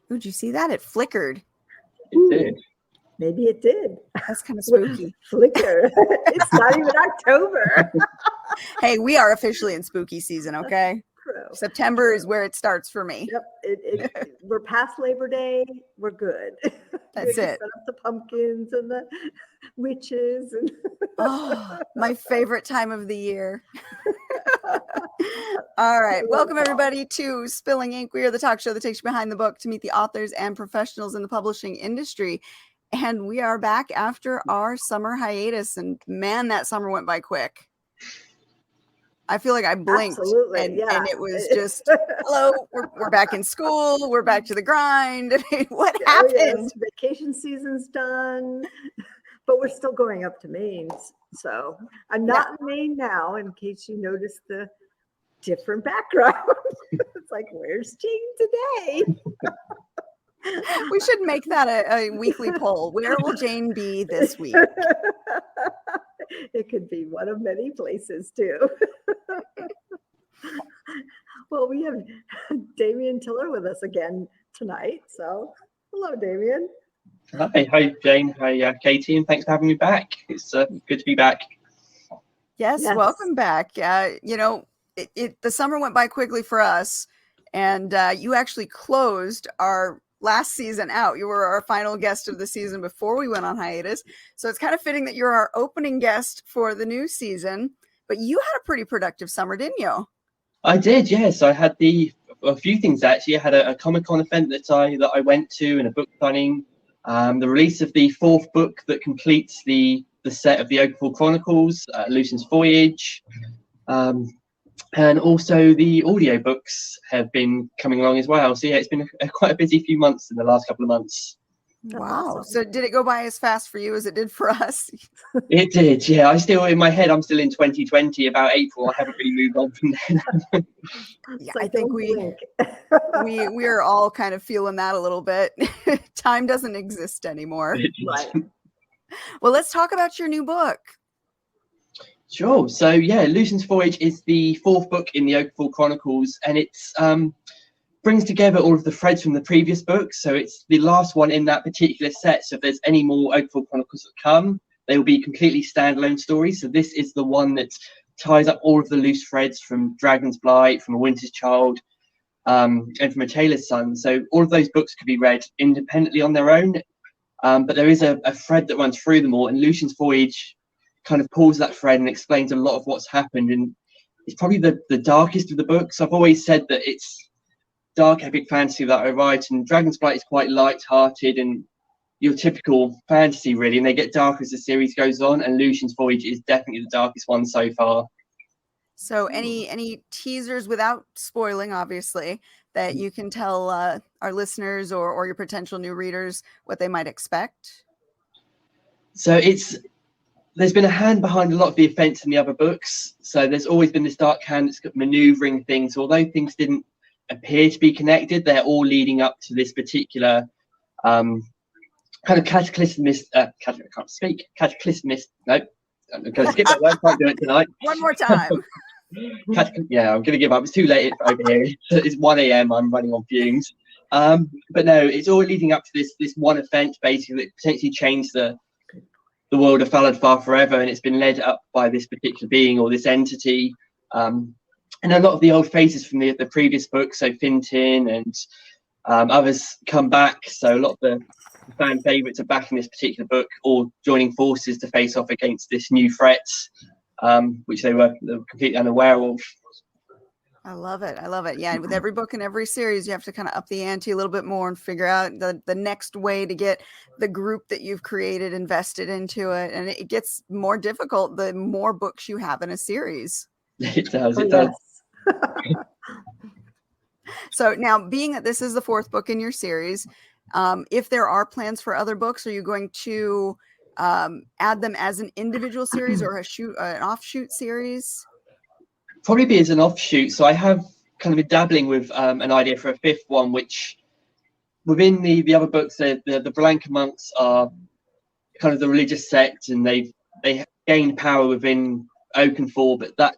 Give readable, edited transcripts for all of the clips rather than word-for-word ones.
Did you see that? It flickered. It did. Maybe it did. That's kind of spooky. Flicker. It's not even October. Hey, we are officially in spooky season, okay? True. September is where it starts for me. Yep. We're past Labor Day. We're good. That's it. Set up the pumpkins and the witches. And oh, my favorite time of the year. All right. Welcome, everybody, to Spilling Ink. We are the talk show that takes you behind the book to meet the authors and professionals in the publishing industry. And we are back after our summer hiatus. And man, that summer went by quick. I feel like I blinked and it was just, hello, we're back in school. We're back to the grind. What happened? Yes, vacation season's done, but we're still going up to Maine. So I'm not in Maine now, in case you noticed the different background. It's like, where's Jane today? We should make that a weekly poll. Where will Jane be this week? It could be one of many places too. Well, we have Damien Tiller with us again tonight. So hello, Damien. Hi, Jane. Hi, Katie, and thanks for having me back. It's good to be back. Yes, welcome back. The summer went by quickly for us, and you actually closed our last season out. You were our final guest of the season before we went on hiatus. So it's kind of fitting that you're our opening guest for the new season. But you had a pretty productive summer, didn't you? I did, yes. I had a few things actually. I had a Comic-Con event that I went to, and a book signing. The release of the 4th book that completes the set of the Oakenfall Chronicles, Lucien's Voyage. And also the audiobooks have been coming along as well. So yeah, it's been quite a busy few months in the last couple of months. Wow. So did it go by as fast for you as it did for us? It did, yeah. In my head, I'm still in 2020, about April. I haven't really moved on from then. Yeah, I think we are all kind of feeling that a little bit. Time doesn't exist anymore. Right. Well, let's talk about your new book. Sure. So yeah, Lucien's Voyage is the 4th book in the Oakenfall Chronicles, and it's brings together all of the threads from the previous books. So it's the last one in that particular set. So if there's any more Oakenfall Chronicles that come, they will be completely standalone stories. So this is the one that ties up all of the loose threads from Dragon's Blight, from A Winter's Child, and from A Tailor's Son. So all of those books could be read independently on their own, but there is a thread that runs through them all, and Lucien's Voyage kind of pulls that thread and explains a lot of what's happened, and it's probably the darkest of the books. I've always said that it's dark epic fantasy that I write, and Dragon's Blight is quite light-hearted and your typical fantasy really, and they get darker as the series goes on, and Lucien's Voyage is definitely the darkest one so far. So any teasers, without spoiling obviously, that you can tell our listeners or your potential new readers what they might expect? So there's been a hand behind a lot of the events in the other books. So there's always been this dark hand that's got maneuvering things. Although things didn't appear to be connected, they're all leading up to this particular kind of cataclysmist. I can't speak. Cataclysmist. No, I'm going to skip that word. Can't do it tonight. One more time. Yeah, I'm going to give up. It's too late over here. It's 1 a.m. I'm running on fumes. But no, it's all leading up to this one event, basically, that potentially changed the world of Faladfar forever, and it's been led up by this particular being or this entity. And a lot of the old faces from the previous book, so Fintin and others, come back. So a lot of the fan favourites are back in this particular book, all joining forces to face off against this new threat, which they were completely unaware of. I love it. Yeah, with every book and every series, you have to kind of up the ante a little bit more and figure out the next way to get the group that you've created invested into it. And it gets more difficult the more books you have in a series. It does. So now, being that this is the 4th book in your series, if there are plans for other books, are you going to add them as an individual series or an offshoot series? Probably be as an offshoot. So I have kind of been dabbling with an idea for a 5th one, which within the other books, the Blanca monks are kind of the religious sect, and they gain power within Oakenfall, but that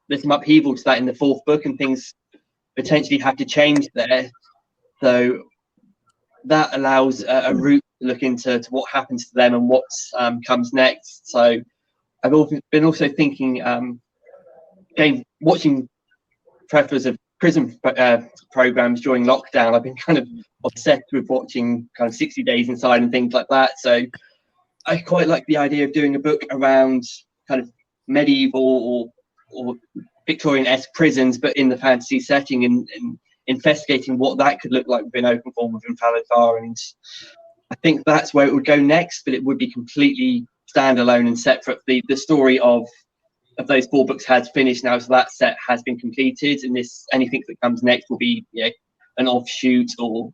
there's some upheaval to that in the 4th book, and things potentially have to change there. So that allows a route to look into what happens to them and what comes next. So I've been also thinking, watching preface of prison programs during lockdown. I've been kind of obsessed with watching kind of 60 Days Inside and things like that. So I quite like the idea of doing a book around kind of medieval or Victorian-esque prisons, but in the fantasy setting, and investigating what that could look like within Oakenfall, within Falithar. And I think that's where it would go next, but it would be completely standalone and separate. The story of those 4 books has finished now, so that set has been completed, and anything that comes next will be an offshoot or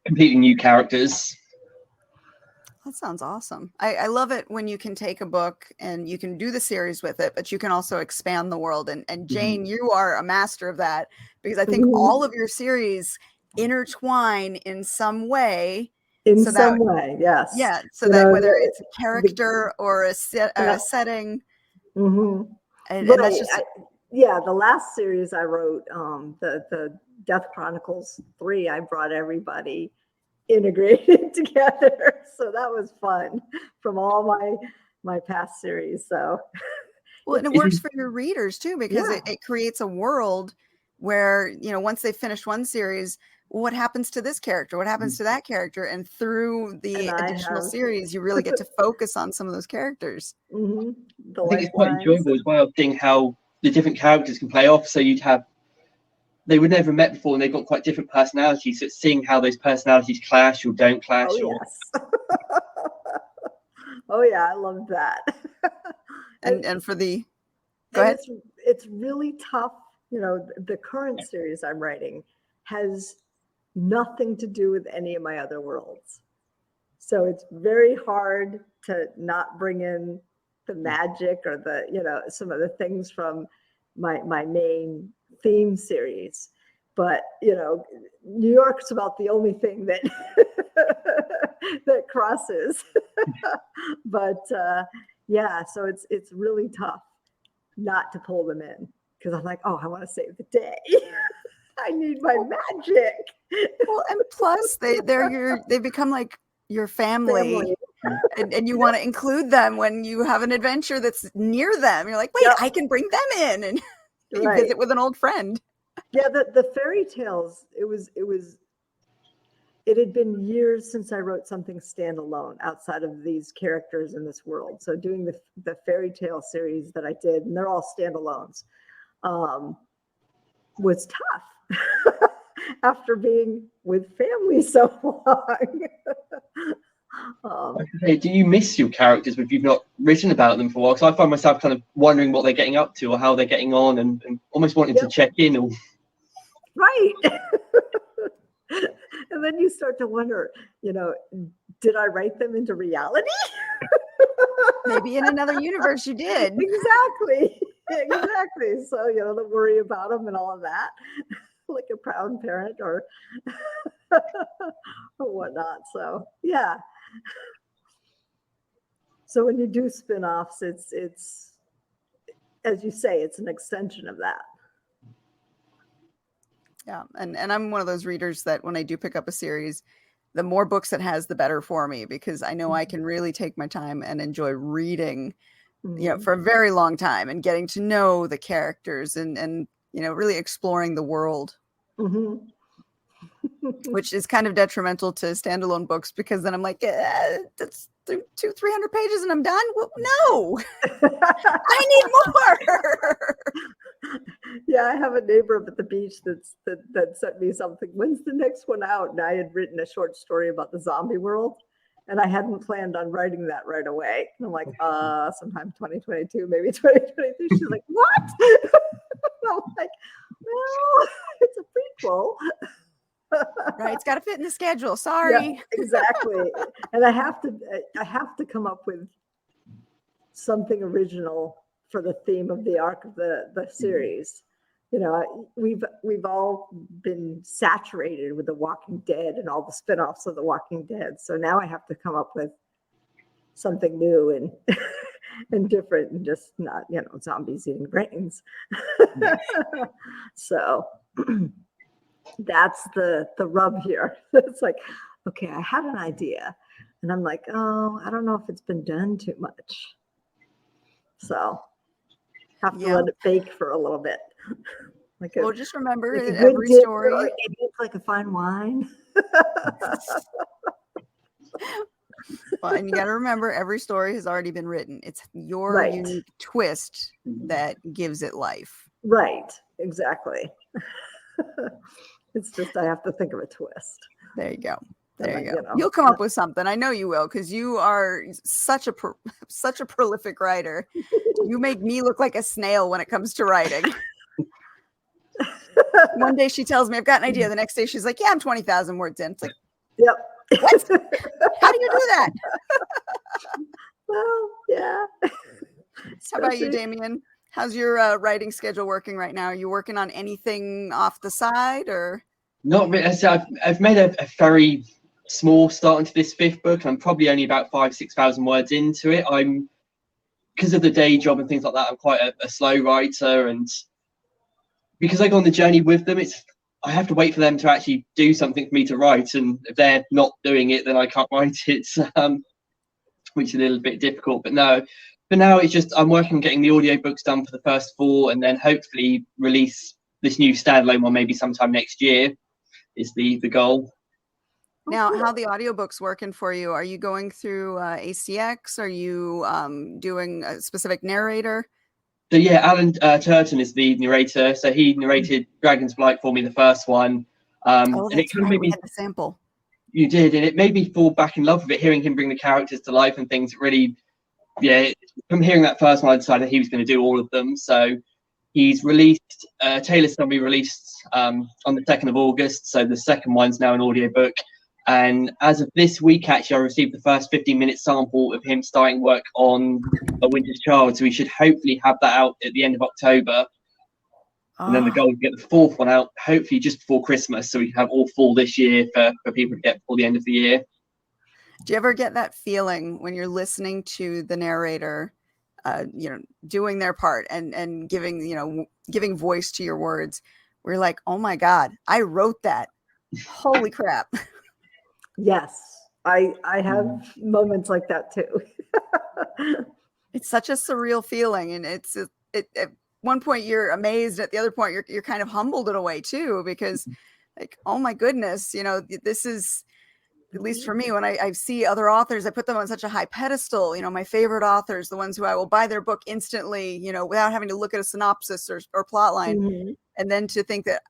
completely new characters. That sounds awesome. I love it when you can take a book and you can do the series with it, but you can also expand the world. And Jane, you are a master of that, because I think all of your series intertwine in some way. In some way, yes. Yeah. So that whether it's a character or a setting. Mm-hmm. And that's just... the last series I wrote, the Death Chronicles 3, I brought everybody integrated together, so that was fun from all my past series. So well, and it works for your readers too, because it creates a world where, once they finish one series, what happens to this character, what happens to that character, and through the additional series you really get to focus on some of those characters. I think it's quite enjoyable as well, seeing how the different characters can play off. So they were never met before, and they've got quite different personalities. So it's seeing how those personalities clash or don't clash. Yes. Oh yeah, I love that. and for the go ahead. It's really tough. The current series I'm writing has nothing to do with any of my other worlds. So it's very hard to not bring in the magic or the, some of the things from my main theme series. But, New York's about the only thing that that crosses. But so it's really tough not to pull them in, because I'm like, oh, I want to save the day. I need my magic. Well, and plus they become like your family. And you want to include them when you have an adventure that's near them. You're like, wait, I can bring them in, and you visit with an old friend. Yeah, the fairy tales, it had been years since I wrote something standalone outside of these characters in this world. So doing the fairy tale series that I did, and they're all standalones, was tough after being with family so long. Do you miss your characters if you've not written about them for a while? Because I find myself kind of wondering what they're getting up to or how they're getting on, and almost wanting to check in. Or... Right. And then you start to wonder, did I write them into reality? Maybe in another universe you did. Exactly. So, the worry about them and all of that, like a proud parent or whatnot. So, yeah. So when you do spin-offs, it's as you say, it's an extension of that. Yeah, and I'm one of those readers that when I do pick up a series, the more books it has, the better for me, because I know I can really take my time and enjoy reading, for a very long time, and getting to know the characters and really exploring the world. Mm-hmm. Which is kind of detrimental to standalone books, because then I'm like, that's 200-300 pages and I'm done. Well, no, I need more. Yeah, I have a neighbor up at the beach that sent me something. When's the next one out? And I had written a short story about the zombie world, and I hadn't planned on writing that right away. And I'm like, sometime 2022, maybe 2023. She's like, what? I'm like, well, it's a prequel. Right, it's got to fit in the schedule. Sorry. Yeah, exactly. And I have to come up with something original for the theme of the arc of the series. We've all been saturated with The Walking Dead and all the spin-offs of The Walking Dead. So now I have to come up with something new and and different, and just not, zombies eating brains. So That's the rub here. It's like, okay, I have an idea, and I'm like, oh, I don't know if it's been done too much. So have to let it bake for a little bit. Well, just remember like that every story, it's like a fine wine. well, and you got to remember every story has already been written. It's your unique twist that gives it life. Right. Exactly. It's just I have to think of a twist. There you go. There you go. You know, You'll come up with something. I know you will, because you are such a prolific writer. You make me look like a snail when it comes to writing. One day she tells me I've got an idea. The next day she's like, yeah, I'm 20,000 words in. It's like, yep. What? How do you do that? Well, yeah. How about you, Damien? How's your writing schedule working right now? Are you working on anything off the side, or? Not really. So I've made a very small start into this 5th book. I'm probably only about 5,000-6,000 words into it. Because of the day job and things like that, I'm quite a slow writer, and because I go on the journey with them, I have to wait for them to actually do something for me to write, and if they're not doing it, then I can't write it, which is a little bit difficult. But no, for now it's just I'm working on getting the audiobooks done for the first 4, and then hopefully release this new standalone one maybe sometime next year is the goal. Now, how the audiobooks working for you? Are you going through ACX? Are you doing a specific narrator? So yeah, Alan Turton is the narrator. So he narrated Dragon's Blight for me, the first one. And it kind of made me, we had the sample. You did, and it made me fall back in love with it, hearing him bring the characters to life and things. Really, from hearing that first one, I decided he was going to do all of them. So he's released, Taylor's Zombie released on the 2nd of August. So the second one's now an audiobook. And as of this week, actually, I received the first 15-minute sample of him starting work on A Winter's Child. So we should hopefully have that out at the end of October. And then the goal is to get the 4th one out, hopefully just before Christmas, so we can have all 4 this year for people to get before the end of the year. Do you ever get that feeling when you're listening to the narrator, doing their part and giving voice to your words? We're like, oh my God, I wrote that. Holy crap. Yes, I have moments like that too. It's such a surreal feeling, and at one point you're amazed, at the other point you're kind of humbled in a way too, because like, oh my goodness, this is, at least for me, when I see other authors, I put them on such a high pedestal. My favorite authors, the ones who I will buy their book instantly, without having to look at a synopsis or plot line. Mm-hmm. And then to think that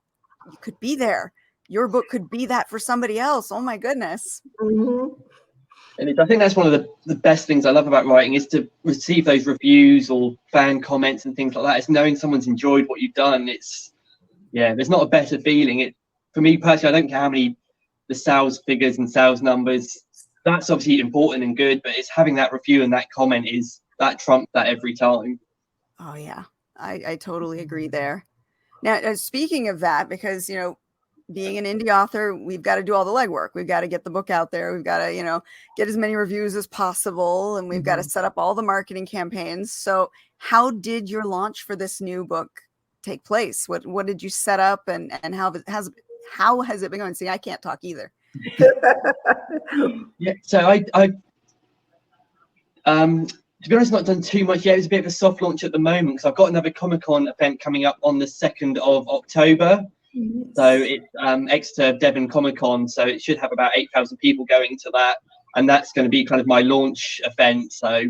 you could be there. Your book could be that for somebody else. Oh my goodness. Mm-hmm. And I think that's one of the best things I love about writing, is to receive those reviews or fan comments and things like that. It's knowing someone's enjoyed what you've done. There's not a better feeling. For me personally, I don't care how many the sales figures and sales numbers. That's obviously important and good, but it's having that review and that comment that trumps that every time. Oh yeah, I totally agree there. Now, speaking of that, because being an indie author, we've got to do all the legwork. We've got to get the book out there. We've got to, get as many reviews as possible. And we've got to set up all the marketing campaigns. So how did your launch for this new book take place? What did you set up, and how has it been going? See, I can't talk either. Yeah. So I to be honest, not done too much yet. It's a bit of a soft launch at the moment, because I've got another Comic-Con event coming up on the 2nd of October. So it's Exeter Devon Comic-Con, so it should have about 8,000 people going to that, and that's going to be kind of my launch event. So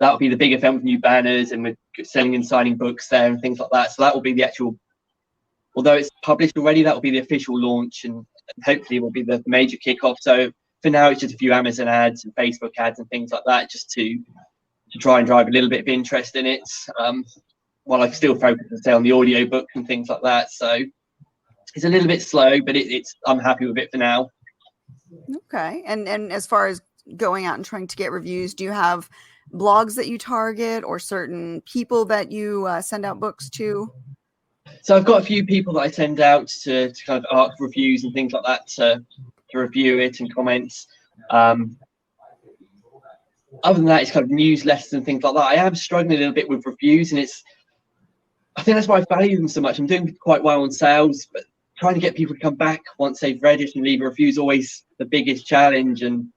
that'll be the big event with new banners, and we're selling and signing books there and things like that. So that will be the actual, although it's published already, that will be the official launch, and hopefully it will be the major kickoff. So for now, it's just a few Amazon ads and Facebook ads and things like that, just to try and drive a little bit of interest in it. While I still focus and stay on the audiobook and things like that. So it's a little bit slow, but I'm happy with it for now. Okay. And as far as going out and trying to get reviews, do you have blogs that you target, or certain people that you send out books to? So I've got a few people that I send out to kind of ask reviews and things like that, to review it and comments. Other than that, it's kind of newsletters and things like that. I am struggling a little bit with reviews, and I think that's why I value them so much. I'm doing quite well on sales, but trying to get people to come back once they've read it and leave a review is always the biggest challenge. And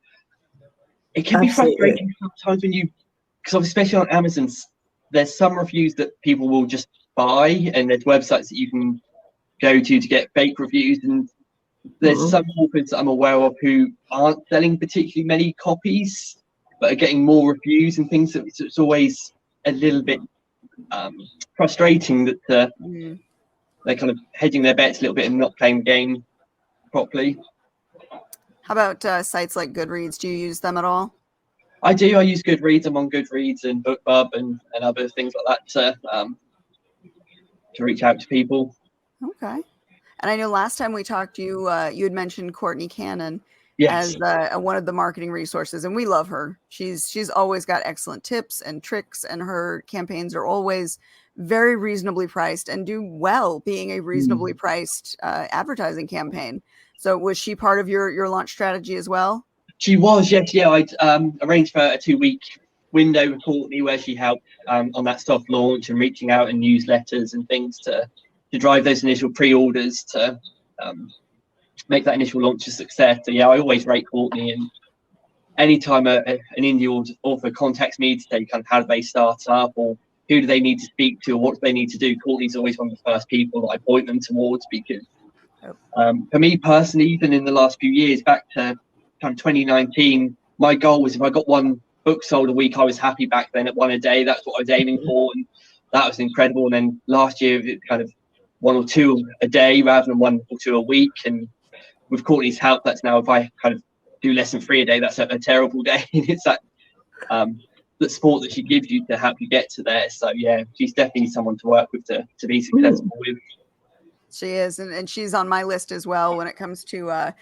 it can be frustrating sometimes when you, because especially on Amazon, there's some reviews that people will just buy, and there's websites that you can go to get fake reviews. And there's some authors that I'm aware of who aren't selling particularly many copies, but are getting more reviews and things. So it's always a little bit frustrating that they're kind of hedging their bets a little bit and not playing the game properly. How about sites like Goodreads? Do you use them at all? I do. I use Goodreads. I'm on Goodreads and BookBub and other things like that to reach out to people. Okay. And I know last time we talked, you had mentioned Courtney Cannon Yes. as one of the marketing resources, and we love her. She's always got excellent tips and tricks, and her campaigns are always very reasonably priced and do well being a reasonably priced advertising campaign. So was she part of your launch strategy as well? She was, yes. Yeah, I'd arranged for a 2-week window with Courtney where she helped on that soft launch and reaching out in newsletters and things to drive those initial pre-orders to make that initial launch a success. So yeah, I always rate Courtney, and anytime an indie author contacts me to say kind of how do they start up or who do they need to speak to or what do they need to do, Courtney's always one of the first people that I point them towards, because for me personally, even in the last few years, back to kind of 2019, my goal was if I got one book sold a week, I was happy back then at one a day. That's what I was aiming for, and that was incredible. And then last year, it kind of 1 or 2 a day rather than 1 or 2 a week. And with Courtney's help, that's now, if I kind of do less than 3 a day, that's a terrible day. It's that the support that she gives you to help you get to there. So yeah, she's definitely someone to work with to be successful with. She is, and she's on my list as well when it comes to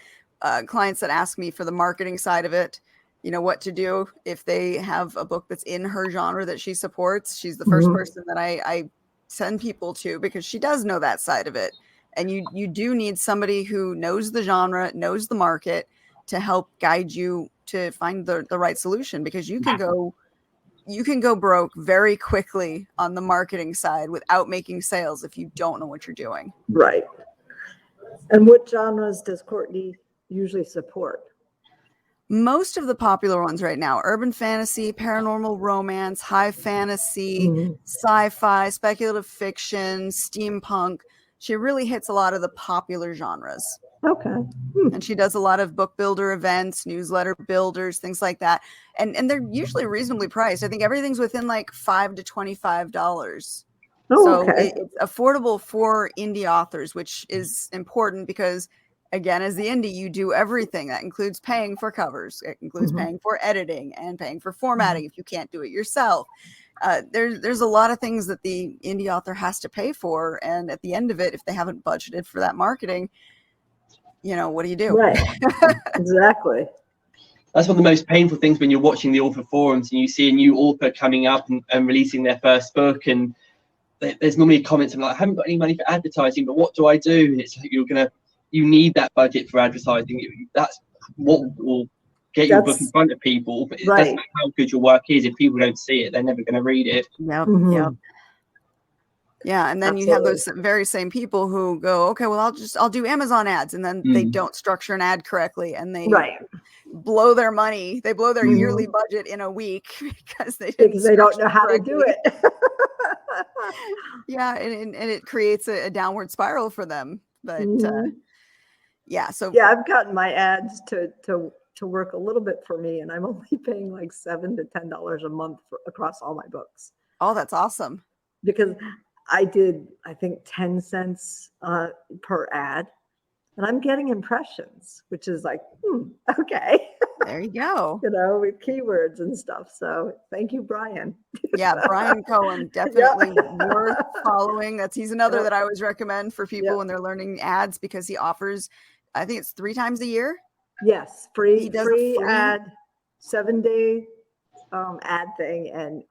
clients that ask me for the marketing side of it, you know, what to do if they have a book that's in her genre that she supports. She's the first person that I send people to, because she does know that side of it. And you do need somebody who knows the genre, knows the market, to help guide you to find the right solution, because you can go broke very quickly on the marketing side without making sales if you don't know what you're doing. Right. And what genres does Courtney usually support? Most of the popular ones right now: urban fantasy, paranormal romance, high fantasy, sci-fi, speculative fiction, steampunk. She really hits a lot of the popular genres. Okay. And she does a lot of book builder events, newsletter builders, things like that. And they're usually reasonably priced. I think everything's within like $5 to $25. So it's affordable for indie authors, which is important because, again, as the indie, you do everything. That includes paying for covers. It includes paying for editing and paying for formatting if you can't do it yourself. There's a lot of things that the indie author has to pay for. And at the end of it, if they haven't budgeted for that marketing, you know, what do you do? Right. Exactly. That's one of the most painful things when you're watching the author forums and you see a new author coming up and releasing their first book, and there's normally comments like, I haven't got any money for advertising, but what do I do? And it's like, you need that budget for advertising. That's what will get your book in front of people. But right. That's how good your work is. If people don't see it, they're never going to read it. Yep. Yeah, and then you have those very same people who go, okay, well, I'll do Amazon ads, and then they don't structure an ad correctly, and they blow their money, they blow their yearly budget in a week because they don't know how to do it. Yeah, and it creates a downward spiral for them. But I've gotten my ads to work a little bit for me, and I'm only paying like $7 to $10 a month across all my books. Oh, that's awesome. Because I did, I think, 10 cents per ad, and I'm getting impressions, which is like, okay. There you go. You know, with keywords and stuff. So thank you, Brian. Yeah, Brian Cohen, definitely worth following. He's another that I always recommend for people when they're learning ads, because he offers, I think it's 3 times a year. Yes, free ad, 7-day ad thing, and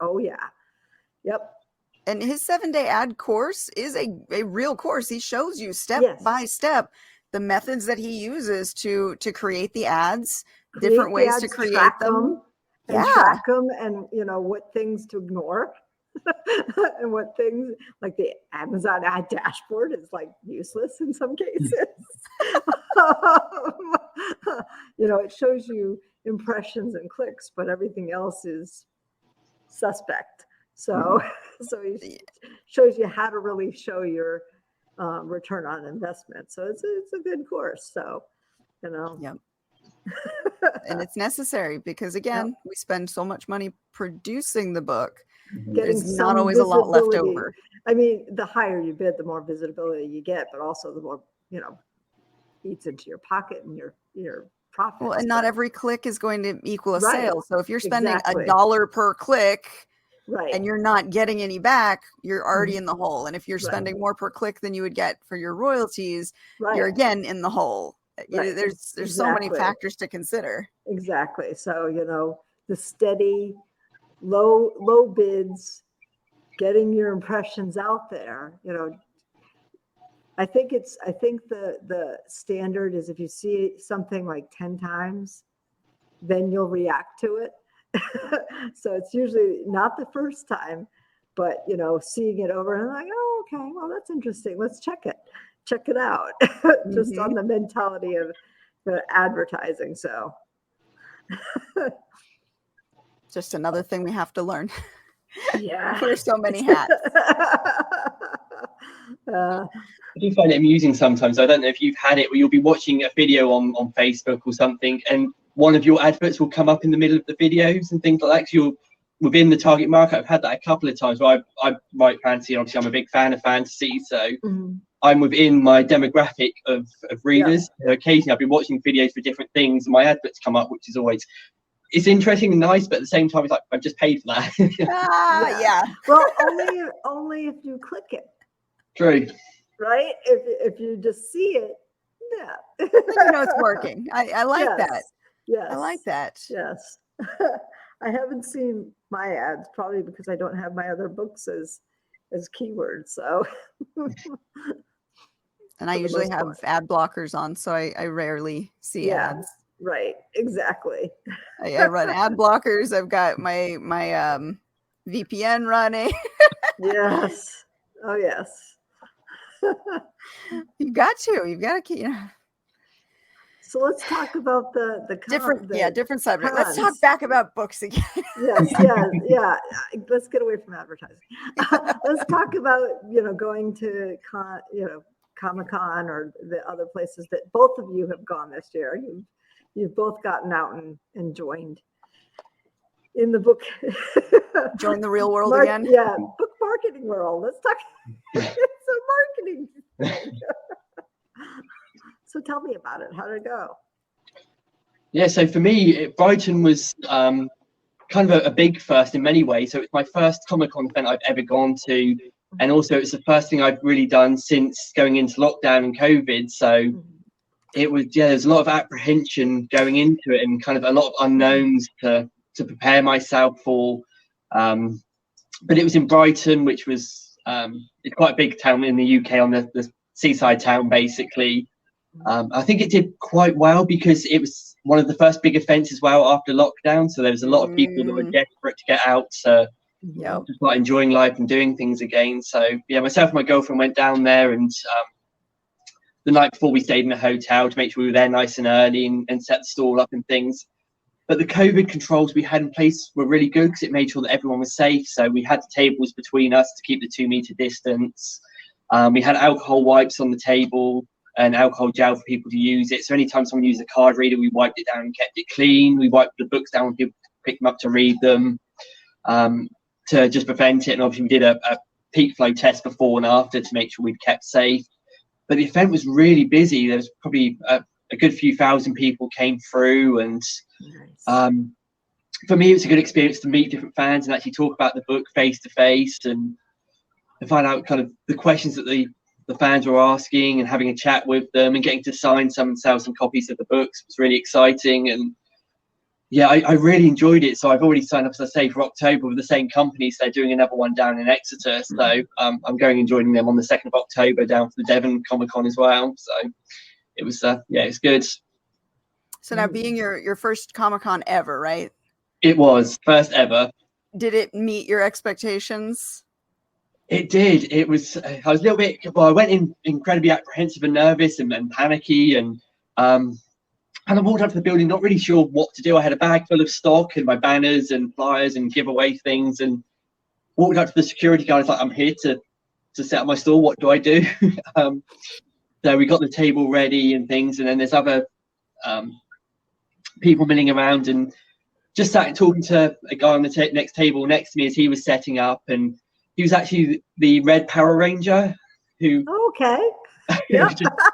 And his 7-day ad course is a real course. He shows you step by step the methods that he uses to create the ads, different ways to create them. And track them, and you know what things to ignore. and what things like the Amazon ad dashboard is like useless in some cases. It shows you impressions and clicks, but everything else is suspect. So it shows you how to really show your return on investment. So it's a good course. So, Yep. And it's necessary because, again, we spend so much money producing the book. There's not always a lot left over. I mean, the higher you bid, the more visibility you get, but also the more, eats into your pocket and your profit. Well, and not every click is going to equal a Right. sale. So if you're spending Exactly. $1 per click Right. and you're not getting any back, you're already in the hole. And if you're Right. spending more per click than you would get for your royalties, Right. you're again in the hole. Right. There's so many Exactly. factors to consider. Exactly. So, the steady low bids, getting your impressions out there, I think the standard is if you see something like 10 times, then you'll react to it. So it's usually not the first time, but seeing it over and like, oh, okay, well, that's interesting. Let's check it out. Just on the mentality of the advertising. So Just another thing we have to learn. yeah. Wear so many hats. I do find it amusing sometimes. I don't know if you've had it where you'll be watching a video on Facebook or something, and one of your adverts will come up in the middle of the videos and things like that. So you're within the target market. I've had that a couple of times where I write fantasy. Obviously, I'm a big fan of fantasy, so I'm within my demographic of readers. Yeah. Occasionally, I've been watching videos for different things, and my adverts come up, which is always it's interesting and nice, but at the same time, it's like I've just paid for that. Yeah. Well, only if you click it. True. Right? If you just see it, yeah. Then you know it's working. I like that. Yes. I like that. Yes. I haven't seen my ads, probably because I don't have my other books as keywords. So and I usually have ad blockers on, so I rarely see ads. Right. Exactly. I run ad blockers. I've got my VPN running. Yes. Oh yes. You've got to keep. So let's talk about the different subject. Let's talk back about books again. Yeah. Let's get away from advertising. Let's talk about going to Comic-Con or the other places that both of you have gone this year. You've both gotten out and joined in the book. Join the real world again. Yeah, book marketing world. Let's talk. It's a marketing thing. So tell me about it. How did it go? Yeah, so for me, Brighton was kind of a big first in many ways. So it's my first Comic-Con event I've ever gone to. And also it's the first thing I've really done since going into lockdown and COVID. So it was, there's a lot of apprehension going into it and kind of a lot of unknowns to prepare myself for. But it was in Brighton, which was it's quite a big town in the UK, on the seaside town, basically. I think it did quite well because it was one of the first big events as well after lockdown. So there was a lot of people that were desperate to get out to start enjoying life and doing things again. So yeah, myself and my girlfriend went down there, and the night before we stayed in a hotel to make sure we were there nice and early and set the stall up and things. But the COVID controls we had in place were really good because it made sure that everyone was safe. So we had the tables between us to keep the 2-meter distance. We had alcohol wipes on the table and alcohol gel for people to use it. So anytime someone used a card reader, we wiped it down and kept it clean. We wiped the books down when people picked them up to read them, to just prevent it. And obviously we did a peak flow test before and after to make sure we'd kept safe. But the event was really busy. There was probably a good few thousand people came through, and for me it was a good experience to meet different fans and actually talk about the book face to face and find out kind of the questions that the fans were asking, and having a chat with them and getting to sign some and sell some copies of the books was really exciting. And yeah, I really enjoyed it. So I've already signed up, as I say, for October with the same company. So they're doing another one down in Exeter. So I'm going and joining them on the 2nd of October down for the Devon Comic-Con as well. So it was, it's good. So now being your first Comic-Con ever, right? It was first ever. Did it meet your expectations? It did. It was. I was a little bit. Well, I went in incredibly apprehensive and nervous and panicky, and I walked up to the building not really sure what to do. I had a bag full of stock and my banners and flyers and giveaway things, and walked up to the security guard. I was like, I'm here to set up my store. What do I do? So we got the table ready and things, and then there's other people milling around, and just sat and talking to a guy on the next table next to me as he was setting up, and he was actually the Red Power Ranger who. Okay. Yeah.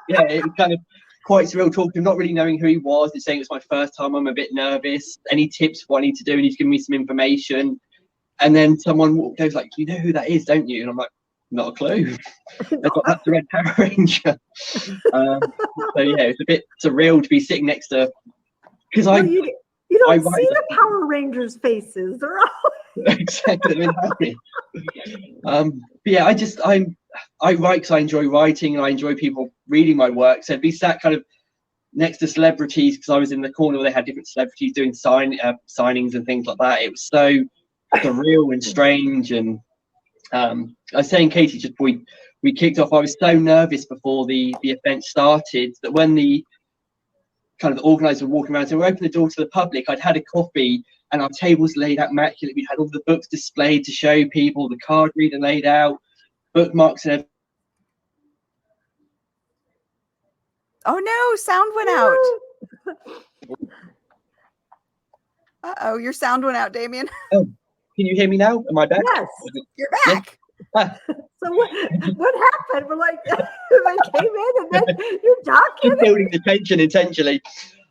It was kind of quite surreal talking to him, not really knowing who he was. He's saying it was my first time. I'm a bit nervous. Any tips for what I need to do? And he's giving me some information. And then someone walked over, was like, "You know who that is, don't you?" And I'm like, "Not a clue." That's the Red Power Ranger. So yeah, it's a bit surreal to be sitting next to, because you don't see the Power Rangers faces. They're all exactly. But yeah, I write because I enjoy writing and I enjoy people reading my work. So to be sat kind of next to celebrities, because I was in the corner where they had different celebrities doing signings and things like that. It was so surreal and strange. And I was saying, Katie, just before we kicked off, I was so nervous before the event started that when the kind of the organizer were walking around, so we opened the door to the public, I'd had a coffee and our tables laid out immaculate. We had all the books displayed to show people, the card reader laid out, bookmarks and everything. Oh no, sound went out. Uh-oh, your sound went out, Damien. Oh, can you hear me now? Am I back? Yes. You're back. Yeah. So what happened? We're like, they came in and then you're talking. Just building the tension intentionally.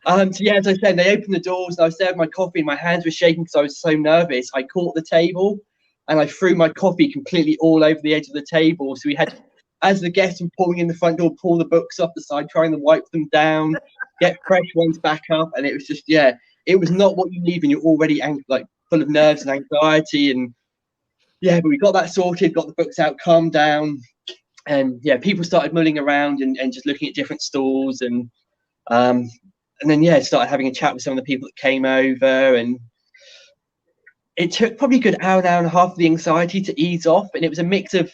So yeah, as I said, they opened the doors and I was there with my coffee and my hands were shaking because I was so nervous. I caught the table and I threw my coffee completely all over the edge of the table. So we had, as the guests were pouring in the front door, pull the books off the side, trying to wipe them down, get fresh ones back up. And it was just, yeah, it was not what you need when you're already like full of nerves and anxiety. And yeah, but we got that sorted, got the books out, calmed down. And yeah, people started mulling around and just looking at different stalls. And then, yeah, started having a chat with some of the people that came over. And it took probably a good hour and a half of the anxiety to ease off. And it was a mix of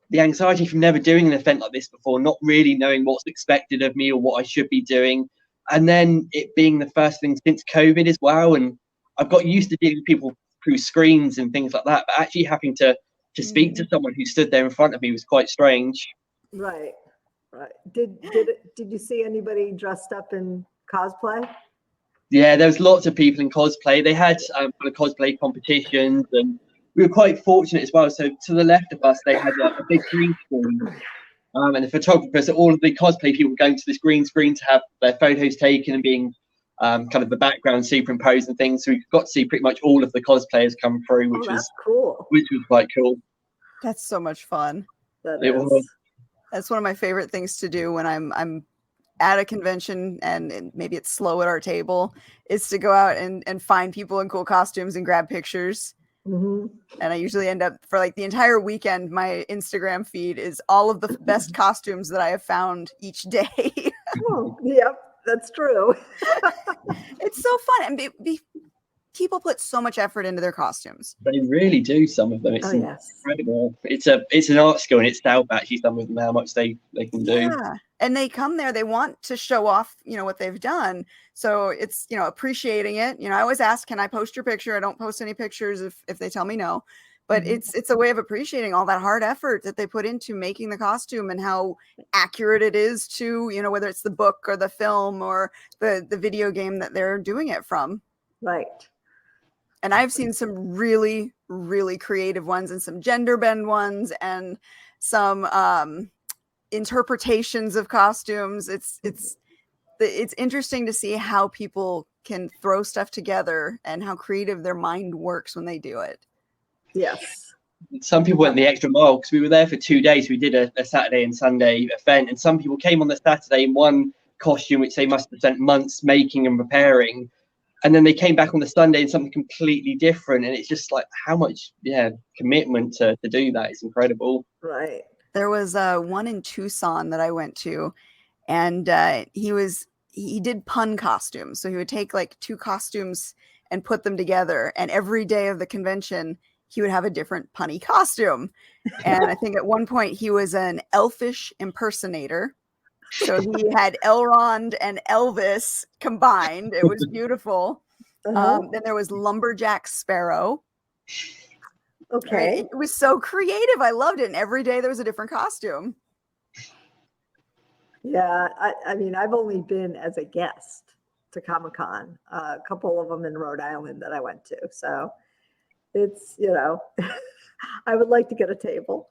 the anxiety from never doing an event like this before, not really knowing what's expected of me or what I should be doing. And then it being the first thing since COVID as well. And I've got used to dealing with people through screens and things like that. But actually having to speak to someone who stood there in front of me was quite strange. Right. Did you see anybody dressed up in cosplay? Yeah, there was lots of people in cosplay. They had kind of cosplay competitions, and we were quite fortunate as well. So to the left of us, they had a big green screen, and the photographers, so all of the cosplay people were going to this green screen to have their photos taken and being kind of the background superimposed and things. So we got to see pretty much all of the cosplayers come through, which was cool. Which was quite cool. That's so much fun. It was. That's one of my favorite things to do when I'm at a convention and maybe it's slow at our table, is to go out and find people in cool costumes and grab pictures. Mm-hmm. And I usually end up, for like the entire weekend, my Instagram feed is all of the best costumes that I have found each day. Oh, yep, that's true. It's so fun. And people put so much effort into their costumes. They really do, some of them. It's incredible. It's an art skill in itself, actually, some of them, how much they can do. Yeah. And they come there, they want to show off, what they've done. So it's, appreciating it. I always ask, can I post your picture? I don't post any pictures if they tell me no. But it's a way of appreciating all that hard effort that they put into making the costume and how accurate it is to, whether it's the book or the film or the video game that they're doing it from. Right. And I've seen some really, really creative ones and some gender bend ones and some interpretations of costumes. It's interesting to see how people can throw stuff together and how creative their mind works when they do it. Yes. Some people went the extra mile because we were there for 2 days. We did a Saturday and Sunday event, and some people came on the Saturday in one costume which they must have spent months making and preparing. And then they came back on the Sunday in something completely different. And it's just like how much, commitment to do that. It's incredible. Right. There was one in Tucson that I went to, and he did pun costumes. So he would take like two costumes and put them together. And every day of the convention, he would have a different punny costume. And I think at one point he was an elfish impersonator. So he had Elrond and Elvis combined. It was beautiful. Then there was Lumberjack Sparrow. Okay. It was so creative. I loved it. And every day there was a different costume. Yeah. I mean, I've only been as a guest to Comic-Con, a couple of them in Rhode Island that I went to. So it's, I would like to get a table.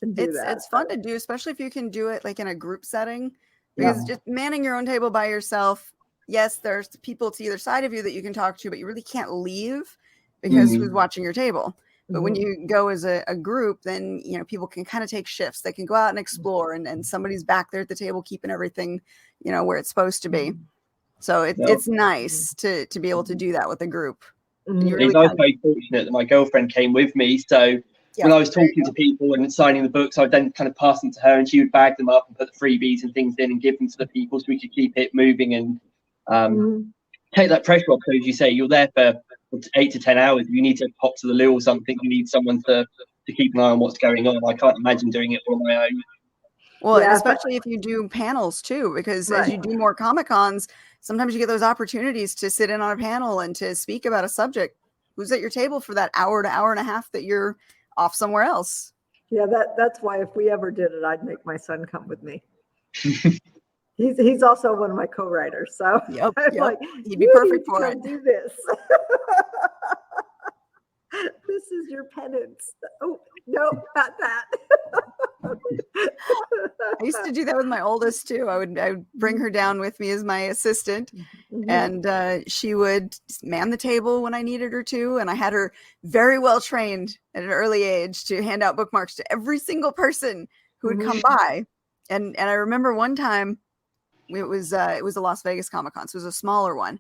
It's fun to do, especially if you can do it like in a group setting, because just manning your own table by yourself, yes, there's people to either side of you that you can talk to, but you really can't leave because who's watching your table. But when you go as a group, then people can kind of take shifts. They can go out and explore, and somebody's back there at the table keeping everything where it's supposed to be. So it's nice to be able to do that with a group. And you really I was very fortunate that my girlfriend came with me, so when I was talking to people and signing the books, I would then kind of pass them to her, and she would bag them up and put the freebies and things in and give them to the people so we could keep it moving and take that pressure off. So as you say, you're there for 8 to 10 hours. If you need to pop to the loo or something, you need someone to keep an eye on what's going on. I can't imagine doing it all on my own. Well, especially if you do panels too, because as you do more Comic-Cons, sometimes you get those opportunities to sit in on a panel and to speak about a subject. Who's at your table for that hour to hour and a half that you're off somewhere else? Yeah, that's why if we ever did it, I'd make my son come with me. He's also one of my co-writers, so like, he'd be perfect for it. Do this. This is your penance. Oh no, not that. I used to do that with my oldest too. I would bring her down with me as my assistant, and she would man the table when I needed her to. And I had her very well trained at an early age to hand out bookmarks to every single person who would come by. And I remember one time it was a Las Vegas Comic-Con, so it was a smaller one,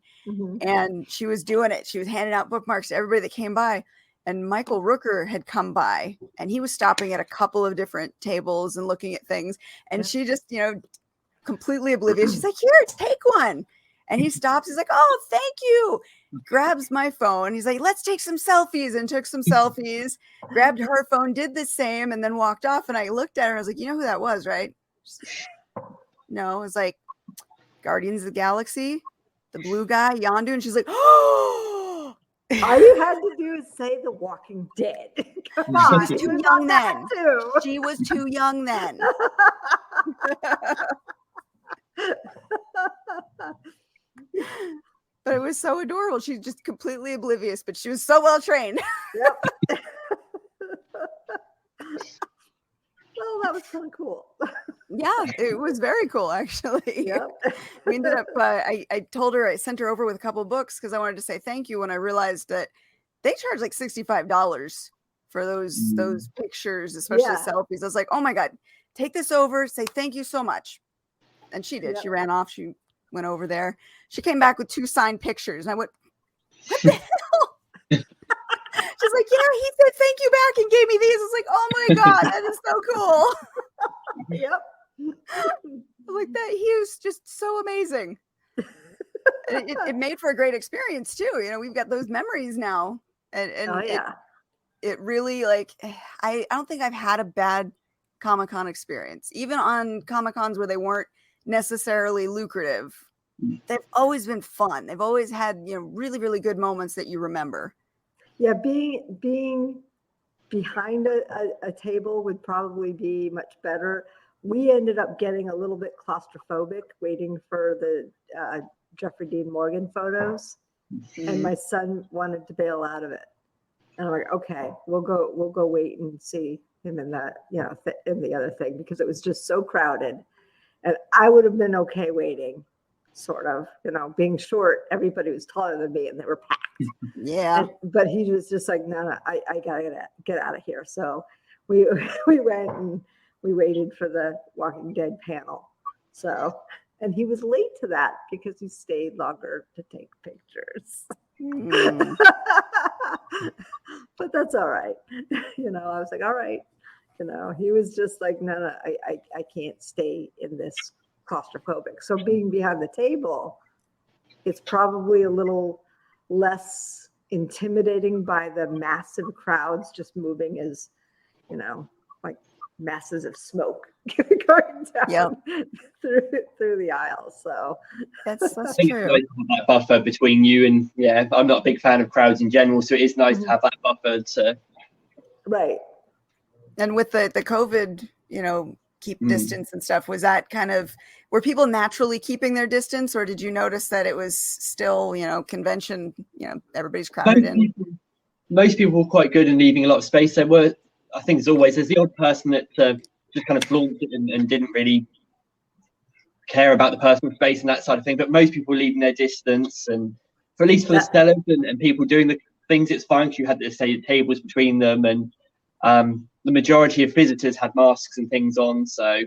and she was doing it. She was handing out bookmarks to everybody that came by. And Michael Rooker had come by, and he was stopping at a couple of different tables and looking at things. And she just, completely oblivious. She's like, "Here, take one." And he stops. He's like, "Oh, thank you." Grabs my phone. He's like, "Let's take some selfies," and took some selfies. Grabbed her phone, did the same, and then walked off. And I looked at her. And I was like, "You know who that was, right?" No, it was like Guardians of the Galaxy, the blue guy, Yondu. And she's like, "Oh." All you had to do is say The Walking Dead. Come on. She was too young then. She was too young then. But it was so adorable. She's just completely oblivious, but she was so well trained. Yep. Well, that was kind of cool. Yeah, it was very cool, actually. Yep. We ended up, I told her, I sent her over with a couple of books because I wanted to say thank you when I realized that they charge like $65 for those pictures, especially selfies. I was like, oh my God, take this over, say thank you so much. And she did. Yep. She ran off. She went over there. She came back with 2 signed pictures. And I went, what the hell? She's like, yeah, he said thank you back and gave me these. I was like, oh my God, that is so cool. Yep. Like that, he was just so amazing. It made for a great experience too. We've got those memories now, and it really, like, I don't think I've had a bad Comic-Con experience, even on Comic-Cons where they weren't necessarily lucrative. They've always been fun. They've always had really, really good moments that you remember. Yeah, being behind a table would probably be much better. We ended up getting a little bit claustrophobic waiting for the Jeffrey Dean Morgan photos, and my son wanted to bail out of it. And I'm like, okay, we'll go wait and see him in that, in the other thing, because it was just so crowded. And I would have been okay waiting, sort of, being short. Everybody was taller than me, and they were packed. Yeah. But he was just like, no, I gotta get out of here. So we went and we waited for the Walking Dead panel. So, and he was late to that because he stayed longer to take pictures. But that's all right. I was like, all right. He was just like, no, I can't stay in this claustrophobic. So being behind the table it's probably a little less intimidating by the massive crowds just moving as, you know, like masses of smoke going down through the aisle. So that's I think true. it's nice to have that buffer between you and, yeah, I'm not a big fan of crowds in general, so it is nice to have that buffer to. Right. And with the COVID, you know, keep distance and stuff, was that kind of, were people naturally keeping their distance, or did you notice that it was still, you know, convention, you know, everybody's crowded in? Most people were quite good in leaving a lot of space. There were, I think as always, there's the odd person that just kind of flaunted it and didn't really care about the personal space and that side of thing, but most people were leaving their distance, and for at least for the sellers and people doing the things, it's fine because you had to say tables between them, and the majority of visitors had masks and things on, so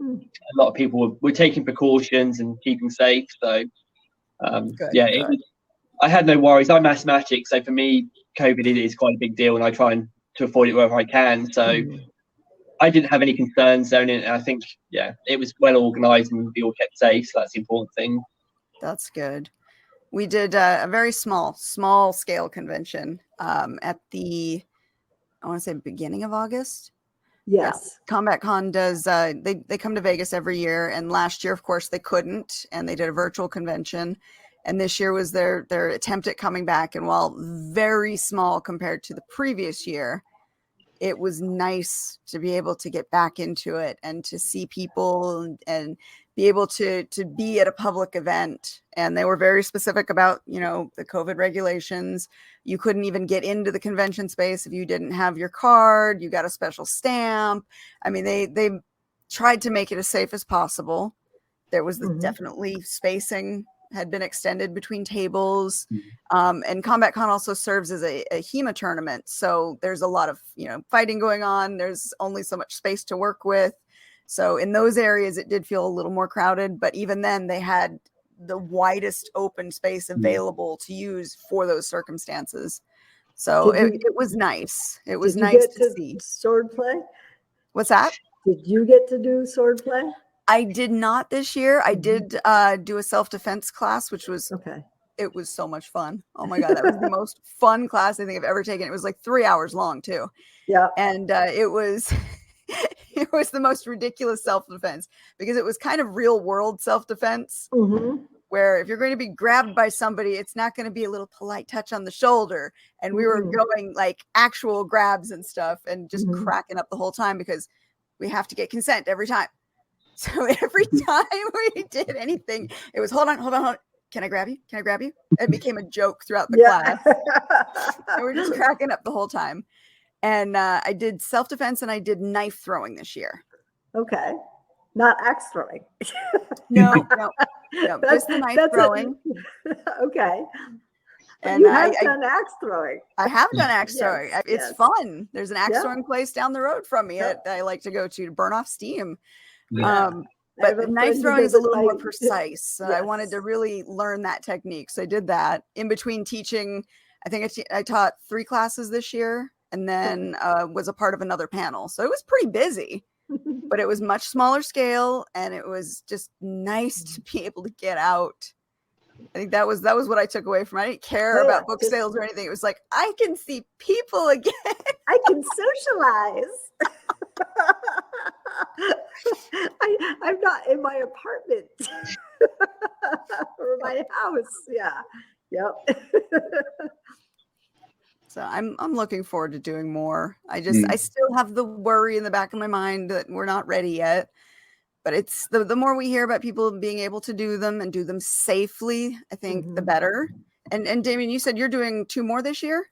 a lot of people were taking precautions and keeping safe. So good. I had no worries. I'm asthmatic, so for me COVID is quite a big deal, and I try to avoid it wherever I can, so I didn't have any concerns there, and I think it was well organized and we all kept safe, so that's the important thing. That's good. We did a very small scale convention at the, I want to say beginning of August. Yes. Yeah. Combat Con does, they come to Vegas every year, and last year, of course, they couldn't, and they did a virtual convention. And this year was their attempt at coming back. And while very small compared to the previous year, it was nice to be able to get back into it and to see people and be able to be at a public event. And they were very specific about, you know, the COVID regulations. You couldn't even get into the convention space if you didn't have your card. You got a special stamp. I mean, they tried to make it as safe as possible. There was definitely spacing had been extended between tables. And Combat Con also serves as a HEMA tournament. So there's a lot of, you know, fighting going on. There's only so much space to work with. So in those areas, it did feel a little more crowded, but even then they had the widest open space available to use for those circumstances. So it was nice. It was nice to see. Swordplay? What's that? Did you get to do swordplay? I did not this year. I did do a self-defense class, which was it was so much fun. Oh my God, that was the most fun class I think I've ever taken. It was like 3 hours long too. Yeah. And it was it was the most ridiculous self-defense because it was kind of real world self-defense. Where if you're going to be grabbed by somebody, it's not going to be a little polite touch on the shoulder. And we were going like actual grabs and stuff and just cracking up the whole time because we have to get consent every time. So every time we did anything, it was, hold on. Can I grab you? Can I grab you? It became a joke throughout the class. And we're just cracking up the whole time. And I did self-defense and I did knife throwing this year. Okay. Not axe throwing. No, just the knife throwing. Okay. And you have done axe throwing. I have done axe throwing. It's fun. There's an axe throwing place down the road from me that I like to go to burn off steam. But knife throwing is a little more precise. I wanted to really learn that technique. So I did that in between teaching. I think I taught 3 classes this year and then was a part of another panel. So it was pretty busy, but it was much smaller scale and it was just nice to be able to get out. I think that was what I took away from it. I didn't care about book sales or anything. It was like, I can see people again. I can socialize. I'm not in my apartment or my house. Yep. So I'm looking forward to doing more. I still have the worry in the back of my mind that we're not ready yet. But it's the more we hear about people being able to do them and do them safely, I think the better. And Damien, you said you're doing 2 more this year?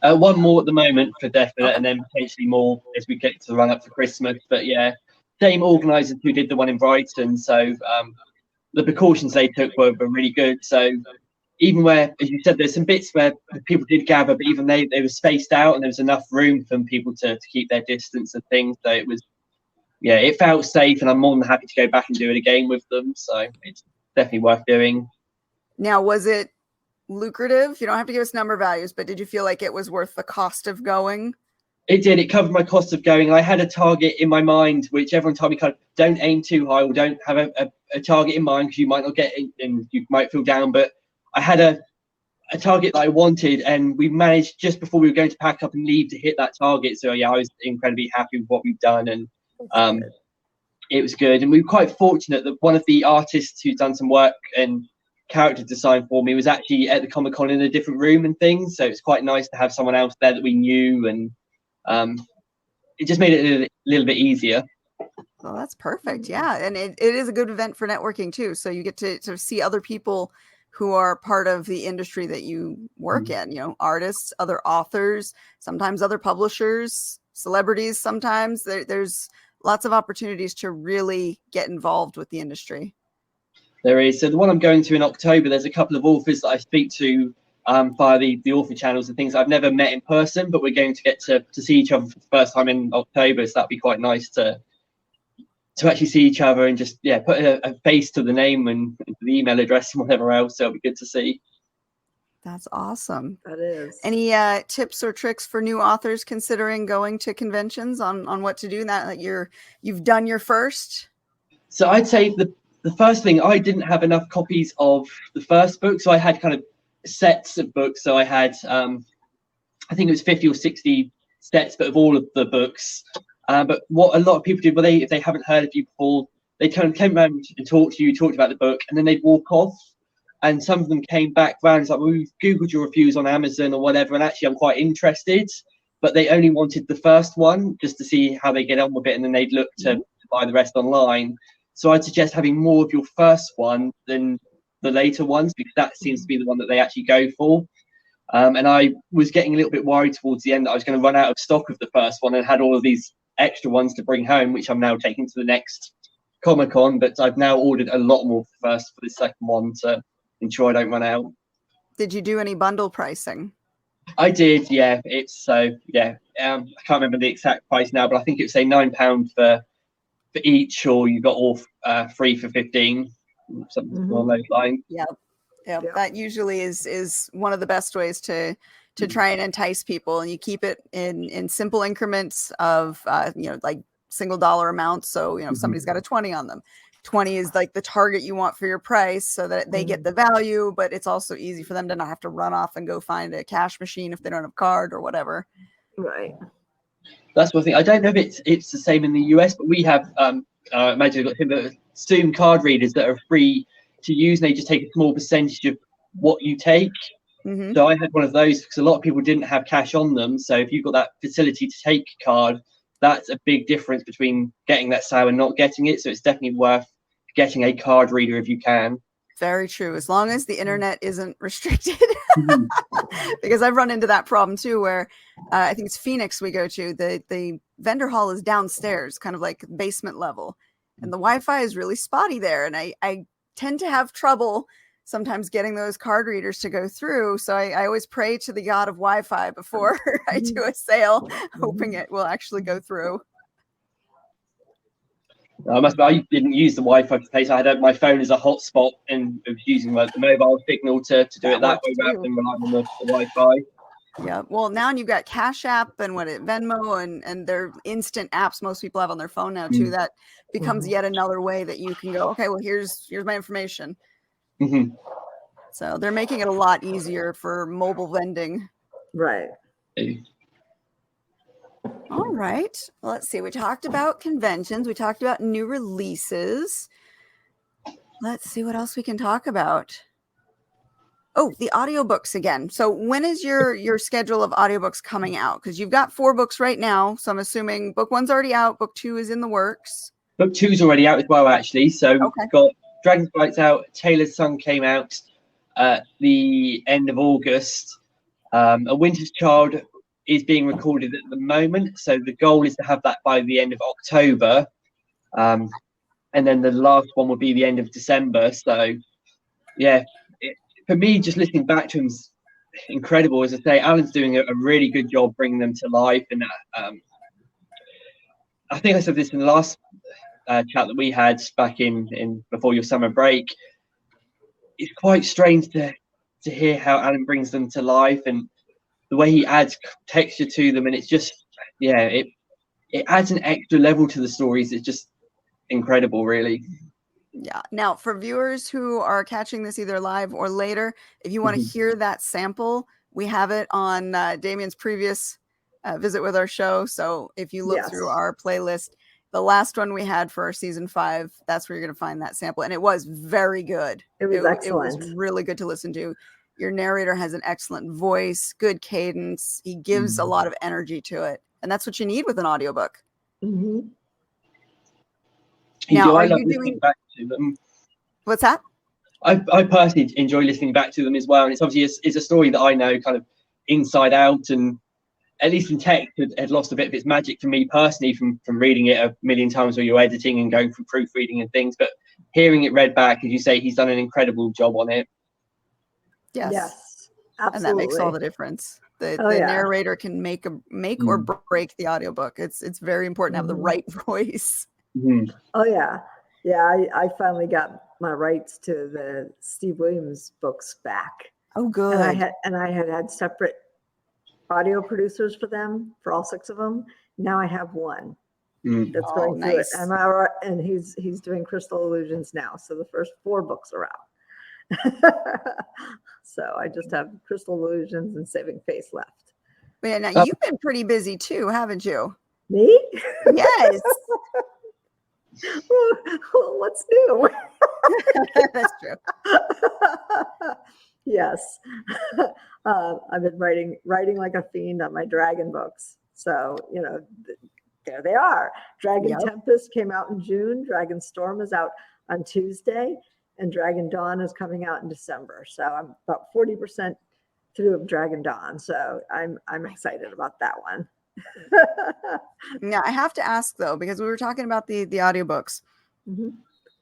1 more at the moment for definite, and then potentially more as we get to the run up for Christmas. But yeah, same organisers who did the one in Brighton. So the precautions they took were really good. So even where, as you said, there's some bits where people did gather, but even they were spaced out and there was enough room for people to keep their distance and things. So it was, it felt safe, and I'm more than happy to go back and do it again with them. So it's definitely worth doing. Now, was it lucrative? You don't have to give us number values, but did you feel like it was worth the cost of going? It did. It covered my cost of going. I had a target in my mind, which everyone told me, kind of, don't aim too high or don't have a target in mind because you might not get it and you might feel down. But I had a target that I wanted, and we managed just before we were going to pack up and leave to hit that target. So yeah, I was incredibly happy with what we've done, and it was good. And we were quite fortunate that one of the artists who's done some work and character design for me was actually at the Comic-Con in a different room and things. So it's quite nice to have someone else there that we knew, and it just made it a little bit easier. Well, that's perfect. Yeah. And it is a good event for networking too. So you get to see other people who are part of the industry that you work in, you know, artists, other authors, sometimes other publishers, celebrities. Sometimes there's lots of opportunities to really get involved with the industry. There is. So the one I'm going to in October, there's a couple of authors that I speak to via the author channels and things I've never met in person, but we're going to get to see each other for the first time in October. So that'd be quite nice to actually see each other and just put a face to the name and the email address and whatever else. So it'll be good to see. That's awesome. That is. Any tips or tricks for new authors considering going to conventions on what to do now that you've done your first? So I'd say the first thing, I didn't have enough copies of the first book, so I had kind of sets of books. So I had I think it was 50 or 60 sets, but of all of the books. But what a lot of people do, if they haven't heard of you before, they came around and talked about the book, and then they'd walk off. And some of them came back round, it's like, well, we've Googled your reviews on Amazon or whatever, and actually I'm quite interested. But they only wanted the first one just to see how they get on with it, and then they'd look to buy the rest online. So I'd suggest having more of your first one than the later ones, because that seems to be the one that they actually go for. And I was getting a little bit worried towards the end that I was going to run out of stock of the first one, and had all of these extra ones to bring home, which I'm now taking to the next Comic-Con. But I've now ordered a lot more for the second one to ensure I don't run out. Did you do any bundle pricing? I did, yeah. It's I can't remember the exact price now, but I think it was say £9 for each, or you got all free for 15, something along those lines. Yeah. That usually is one of the best ways to try and entice people, and you keep it in simple increments of like single dollar amounts. So if somebody's got a 20 on them, 20 is like the target you want for your price, so that they get the value, but it's also easy for them to not have to run off and go find a cash machine if they don't have a card or whatever. Right. That's one thing. I don't know if it's the same in the US, but we have imagine we've got Zoom card readers that are free to use, and they just take a small percentage of what you take. So I had one of those because a lot of people didn't have cash on them. So if you've got that facility to take a card, that's a big difference between getting that sale and not getting it. So it's definitely worth getting a card reader if you can. Very true. As long as the internet isn't restricted, because I've run into that problem too, where I think it's Phoenix we go to. The vendor hall is downstairs, kind of like basement level, and the Wi-Fi is really spotty there. And I tend to have trouble sometimes getting those card readers to go through. So I always pray to the god of Wi-Fi before I do a sale, hoping it will actually go through. I didn't use the Wi-Fi for place. I had my phone as a hotspot and was using the mobile signal to do it that way rather than relying on the Wi-Fi. Yeah. Well, now you've got Cash App and Venmo and their instant apps most people have on their phone now too. That becomes yet another way that you can go, okay, well, here's my information. So they're making it a lot easier for mobile vending. Right. All right. Well, let's see. We talked about conventions. We talked about new releases. Let's see what else we can talk about. Oh, the audiobooks again. So when is your schedule of audiobooks coming out? Because you've got 4 books right now. So I'm assuming book 1's already out. Book 2 is in the works. Book 2's already out as well, actually. So we've got Dragon's Flight's out. Taylor's Son came out at the end of August. A Winter's Child is being recorded at the moment. So the goal is to have that by the end of October. And then the last one will be the end of December. So, yeah, for me, just listening back to him's incredible. As I say, Alan's doing a really good job bringing them to life. And I think I said this in the last chat that we had back in before your summer break. It's quite strange to hear how Alan brings them to life and the way he adds texture to them. And it's just, it adds an extra level to the stories. It's just incredible, really. Yeah. Now, for viewers who are catching this either live or later, if you want to hear that sample, we have it on Damien's previous visit with our show. So if you look through our playlist, the last one we had for our season 5, that's where you're going to find that sample. And it was very good. It was excellent. It was really good to listen to. Your narrator has an excellent voice, good cadence. He gives a lot of energy to it. And that's what you need with an audiobook. Mm-hmm. Now, I love listening back to them. What's that? I personally enjoy listening back to them as well. And it's obviously it's a story that I know kind of inside out, and at least in text had lost a bit of its magic for me personally from reading it a million times while you're editing and going through proofreading and things. But hearing it read back, as you say, he's done an incredible job on it. Yes, absolutely. And that makes all the difference. The narrator can make or break the audiobook. It's very important to have the right voice. Mm-hmm. Oh yeah. Yeah, I finally got my rights to the Steve Williams books back. Oh, good. And I had separate audio producers for them, for all 6 of them. Now I have one that's going through it. And he's doing Crystal Illusions now. So the first 4 books are out. So I just have Crystal Illusions and Saving Face left. Yeah, now you've been pretty busy too, haven't you? Me? Yes. Well, what's new? That's true. Yes. I've been writing like a fiend on my dragon books. So, there they are. Dragon Tempest came out in June. Dragon Storm is out on Tuesday. And Dragon Dawn is coming out in December. So I'm about 40% through of Dragon Dawn. So I'm excited about that one. Now, I have to ask, though, because we were talking about the audiobooks. Mm-hmm.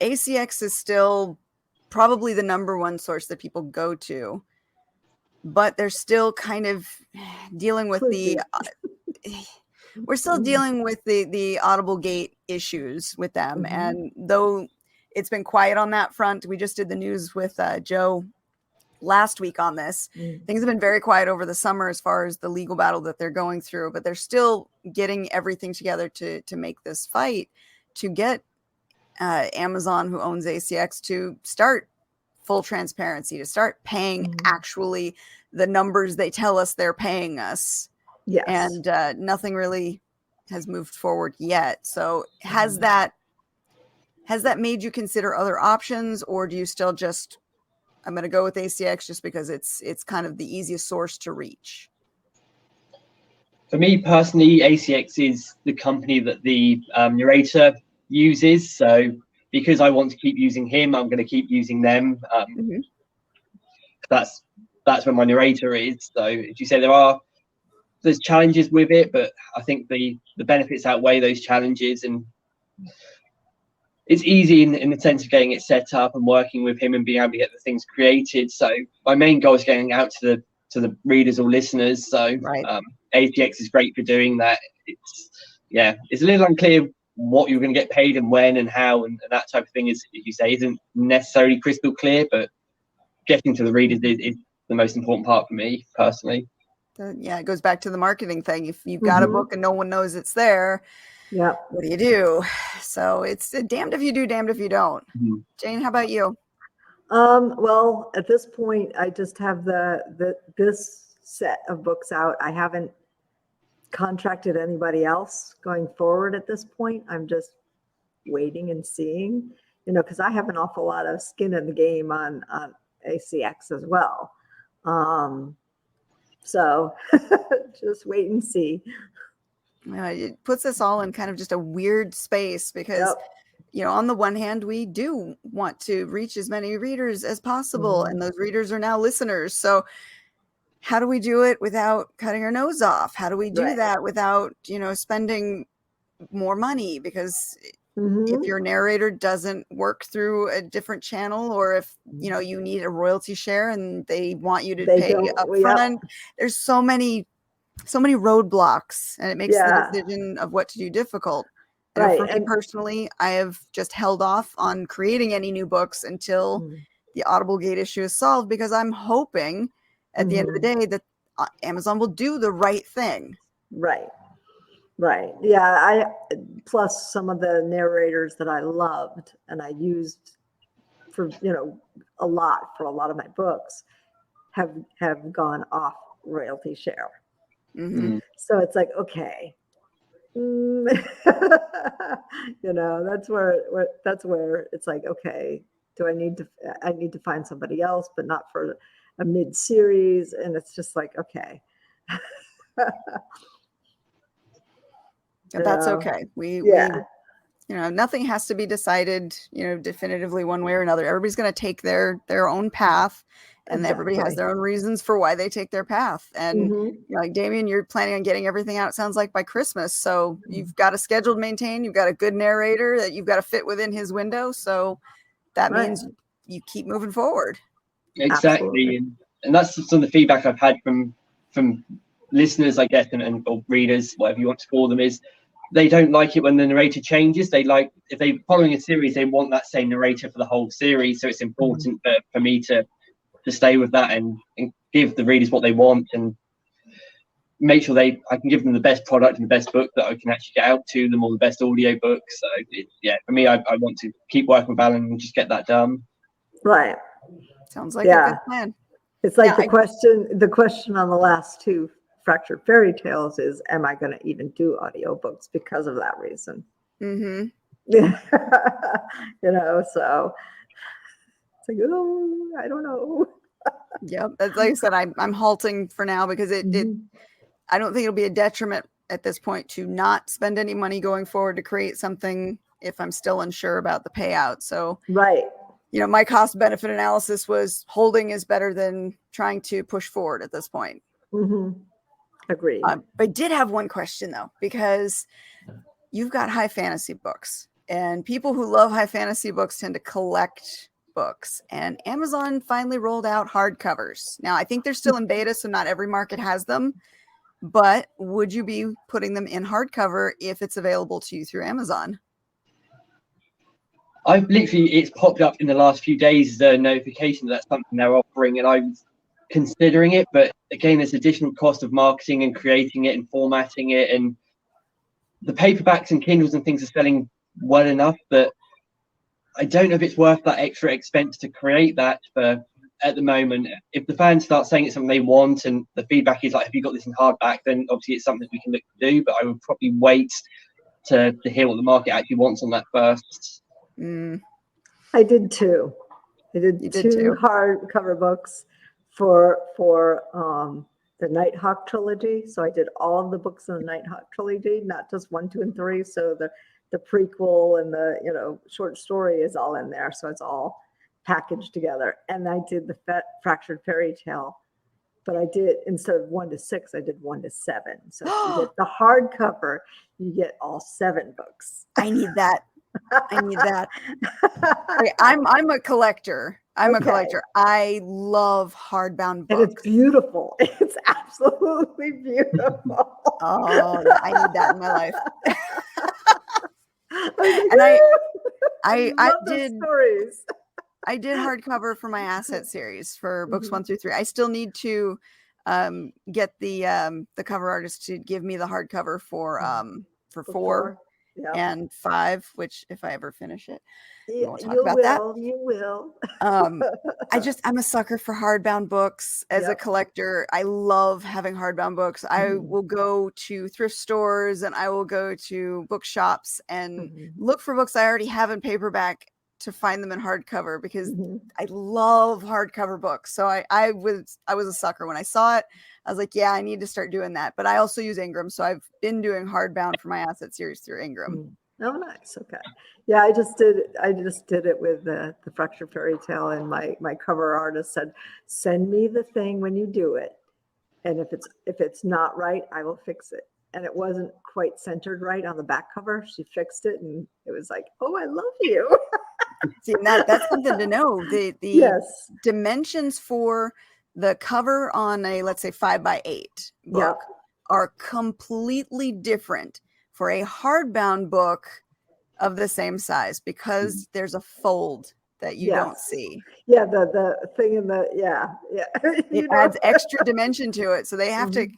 ACX is still probably the number one source that people go to, but they're still kind of dealing with we're still dealing with the Audible Gate issues with them. Mm-hmm. And though it's been quiet on that front, we just did the news with Joe last week on this. Things have been very quiet over the summer as far as the legal battle that they're going through, but they're still getting everything together to make this fight to get Amazon, who owns ACX, to start full transparency, to start paying actually the numbers they tell us they're paying us. Yes. And nothing really has moved forward yet. So has that made you consider other options, or do you still just, I'm going to go with ACX just because it's kind of the easiest source to reach? For me personally, ACX is the company that the narrator uses. So because I want to keep using him, I'm going to keep using them. That's where my narrator is. So as you say, there's challenges with it, but I think the benefits outweigh those challenges, and it's easy in the sense of getting it set up and working with him and being able to get the things created. So my main goal is getting out to the readers or listeners. So ATX is great for doing that. It's a little unclear what you're going to get paid and when and how and that type of thing is, as you say, isn't necessarily crystal clear, but getting to the readers is the most important part for me personally. It goes back to the marketing thing. If you've got a book and no one knows it's there, what do you do? So it's damned if you do, damned if you don't. Jane, how about you? Well, at this point, I just have this set of books out. I haven't contracted anybody else going forward at this point. I'm just waiting and seeing, because I have an awful lot of skin in the game on ACX as well. So just wait and see. It puts us all in kind of just a weird space because, on the one hand, we do want to reach as many readers as possible. And those readers are now listeners. So how do we do it without cutting our nose off? How do we do that without, spending more money? Because if your narrator doesn't work through a different channel, or if, you need a royalty share and they want you to pay up front, there's so many roadblocks, and it makes the decision of what to do difficult. And for me personally, I have just held off on creating any new books until the Audible Gate issue is solved, because I'm hoping at the end of the day that Amazon will do the right thing. Right. Yeah. Plus some of the narrators that I loved and I used for, a lot for a lot of my books have gone off royalty share. Mm-hmm. So it's like, okay. That's where it's like, okay, I need to find somebody else, but not for a mid-series. And it's just like, okay. But that's okay. We nothing has to be decided, definitively one way or another. Everybody's going to take their own path, and everybody has their own reasons for why they take their path. And like Damien, you're planning on getting everything out, it sounds like, by Christmas. So you've got a schedule to maintain. You've got a good narrator that you've got to fit within his window. So that means you keep moving forward. Exactly. And that's some of the feedback I've had from listeners, I guess, and or readers, whatever you want to call them, is they don't like it when the narrator changes. They like, if they're following a series, they want that same narrator for the whole series. So it's important for me to stay with that and give the readers what they want and make sure I can give them the best product and the best book that I can actually get out to them, or the best audiobook. So for me, I want to keep working with Alan and just get that done. Right. Sounds like a good plan. It's like the question on the last two Fractured Fairy Tales is, am I going to even do audiobooks because of that reason? Mm-hmm. So it's like, oh, I don't know. Yep. Like I said, I'm halting for now because I don't think it'll be a detriment at this point to not spend any money going forward to create something if I'm still unsure about the payout. So my cost benefit analysis was holding is better than trying to push forward at this point. Agreed. I did have one question though, because you've got high fantasy books, and people who love high fantasy books tend to collect books, and Amazon finally rolled out hardcovers. Now I think they're still in beta, so not every market has them, but would you be putting them in hardcover if it's available to you through Amazon? It's popped up in the last few days, the notification that that's something they're offering, and I was considering it, but again, there's additional cost of marketing and creating it and formatting it, and the paperbacks and Kindles and things are selling well enough, but I don't know if it's worth that extra expense to create that for at the moment. If the fans start saying it's something they want and the feedback is like, have you got this in hardback, then obviously it's something we can look to do, but I would probably wait to hear what the market actually wants on that first. I did too. I did two hardcover books for the Nighthawk Trilogy. So I did all of the books in the Nighthawk Trilogy, not just 1, 2, and 3. So the prequel and the short story is all in there. So it's all packaged together. And I did the Fractured Fairy Tale, but I did, instead of 1 to 6, I did 1 to 7. So if you get the hardcover, you get all 7 books. I need that. Okay, I'm a collector. I'm a collector. I love hardbound books. And it's beautiful. It's absolutely beautiful. Oh, I need that in my life. And I did stories. I did hardcover for my asset series for books 1 through 3. I still need to get the cover artist to give me the hardcover for 4 and 5, which if I ever finish it, we won't talk about that. You will. I'm a sucker for hardbound books as a collector. I love having hardbound books. I will go to thrift stores and I will go to bookshops and look for books I already have in paperback to find them in hardcover, because I love hardcover books. So I was a sucker when I saw it. I was like, yeah, I need to start doing that. But I also use Ingram, so I've been doing hardbound for my asset series through Ingram. Oh, nice. Okay. Yeah, I just did it with the Fractured Fairy Tale, and my cover artist said, send me the thing when you do it, and if it's not right, I will fix it. And it wasn't quite centered right on the back cover. She fixed it, and it was like, oh, I love you. See, that's something to know. The dimensions for the cover on a, let's say, 5x8 book are completely different for a hardbound book of the same size, because there's a fold that you don't see. Yeah, the thing in the yeah. It adds extra dimension to it, so they have to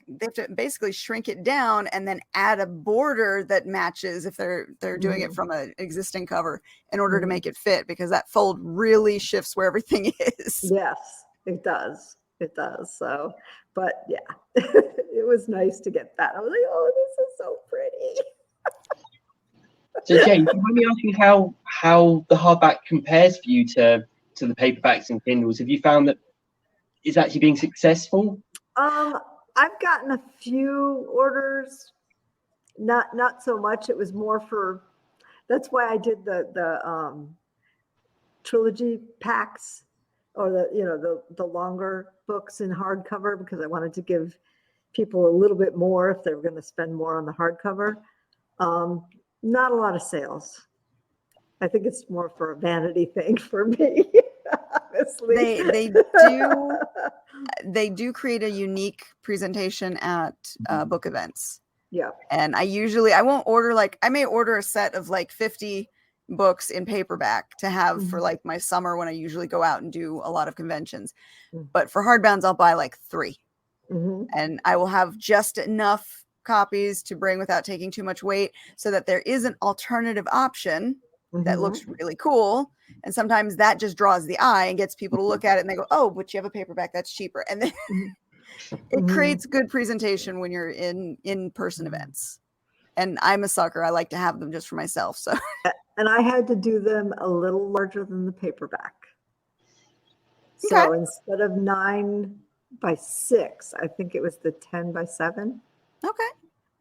basically shrink it down and then add a border that matches if they're doing it from an existing cover in order to make it fit, because that fold really shifts where everything is. Yes, it does. It does. So, but yeah, it was nice to get that. I was like, oh, this is so pretty. So Jane, do you mind me asking how the hardback compares for you to the paperbacks and Kindles? Have you found that it's actually being successful? I've gotten a few orders, not so much. It was more for, that's why I did the trilogy packs, or the longer books in hardcover, because I wanted to give people a little bit more if they were going to spend more on the hardcover. Not a lot of sales. I think it's more for a vanity thing for me. Honestly. They do create a unique presentation at book events. Yeah. And I won't order, I may order a set of 50 books in paperback to have for my summer when I usually go out and do a lot of conventions. But for hardbounds, I'll buy 3. And I will have just enough copies to bring without taking too much weight, so that there is an alternative option that looks really cool. And sometimes that just draws the eye and gets people to look at it and they go, oh, but you have a paperback, that's cheaper. And then it creates good presentation when you're in person events. And I'm a sucker. I like to have them just for myself. So, and I had to do them a little larger than the paperback. So instead of 9 by 6, I think it was the 10 by 7. Okay.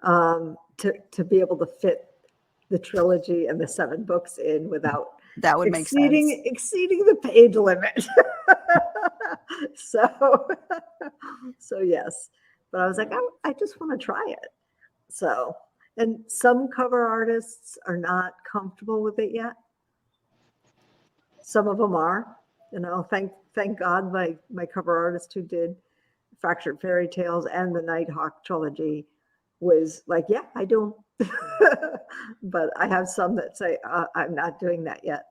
To be able to fit the trilogy and the 7 books in without that would make sense. Exceeding the page limit. So yes, but I was like, I just want to try it. So, and some cover artists are not comfortable with it yet. Some of them are, thank God my cover artist who did Fractured Fairy Tales and the Nighthawk Trilogy was like, yeah, I do. But I have some that say, I'm not doing that yet.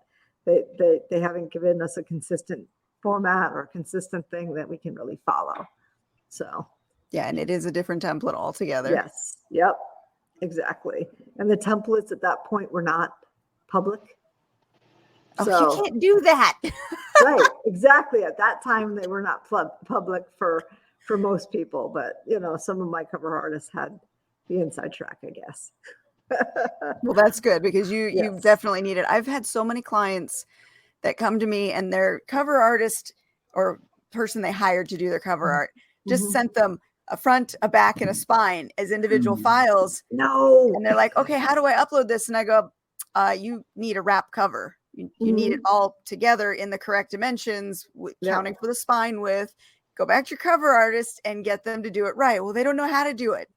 They haven't given us a consistent format or a consistent thing that we can really follow. So yeah, and it is a different template altogether. Yes. Yep. Exactly. And the templates at that point were not public. Oh, so you can't do that. Right. Exactly. At that time, they were not public for most people, but some of my cover artists had the inside track, I guess. Well, that's good, because you definitely need it. I've had so many clients that come to me and their cover artist or person they hired to do their cover art just sent them a front, a back, and a spine as individual files. No. And they're like, okay, how do I upload this? And I go, you need a wrap cover. You need it all together in the correct dimensions, counting for the spine width. Go back to your cover artist and get them to do it right. Well, they don't know how to do it.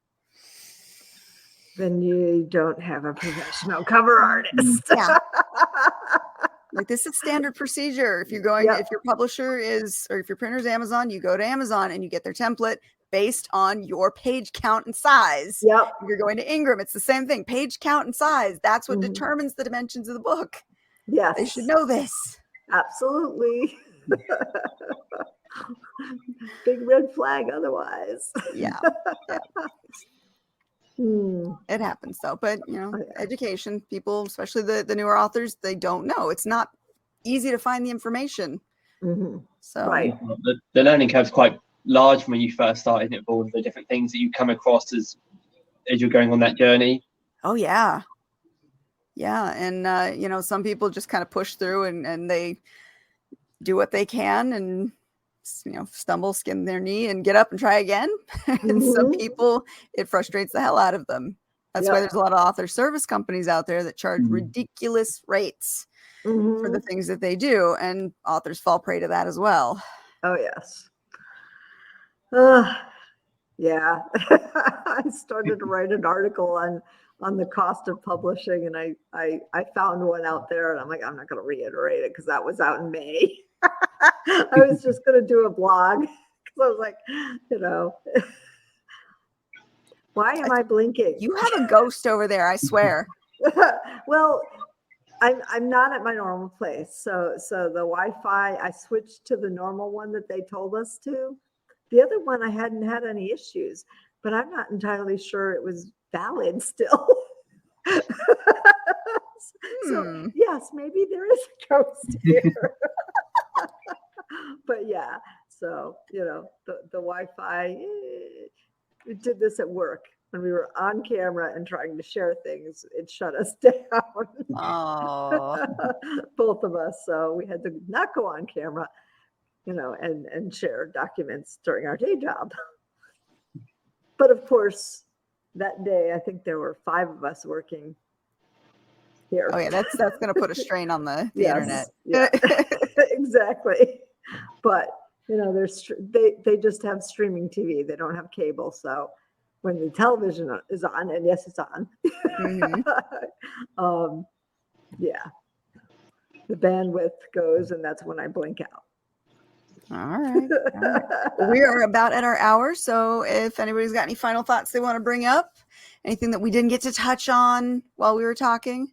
Then you don't have a professional cover artist. Yeah. This is standard procedure. If you're going, if your publisher is, or if your printer's Amazon, you go to Amazon and you get their template based on your page count and size. Yep. If you're going to Ingram, it's the same thing. Page count and size. That's what determines the dimensions of the book. Yes. They should know this. Absolutely. Big red flag otherwise. Yeah. It happens though, but education, people, especially the newer authors, they don't know. It's not easy to find the information. So right. The learning curve's quite large when you first started, with all of the different things that you come across as you're going on that journey. Oh yeah. And some people just kind of push through and they do what they can and stumble, skin their knee and get up and try again. And some people, it frustrates the hell out of them. That's why there's a lot of author service companies out there that charge ridiculous rates for the things that they do. And authors fall prey to that as well. Oh, yes. Yeah. I started to write an article on the cost of publishing, and I found one out there, and I'm like, I'm not going to reiterate it because that was out in May. I was just going to do a blog because I was like, why am I blinking? You have a ghost over there, I swear. Well, I'm not at my normal place. So the Wi-Fi, I switched to the normal one that they told us to. The other one, I hadn't had any issues, but I'm not entirely sure it was valid still. So yes, maybe there is a ghost here. But yeah, so the Wi-Fi, we did this at work when we were on camera and trying to share things. It shut us down. Oh, Both of us. So we had to not go on camera, and share documents during our day job. But of course, that day, I think there were 5 of us working here. oh yeah, that's going to put a strain on the internet. Yeah, exactly. But they just have streaming TV. They don't have cable. So when the television is on, and yes, it's on. Yeah, the bandwidth goes, and that's when I blink out. All right. We are about at our hour. So if anybody's got any final thoughts they want to bring up, anything that we didn't get to touch on while we were talking.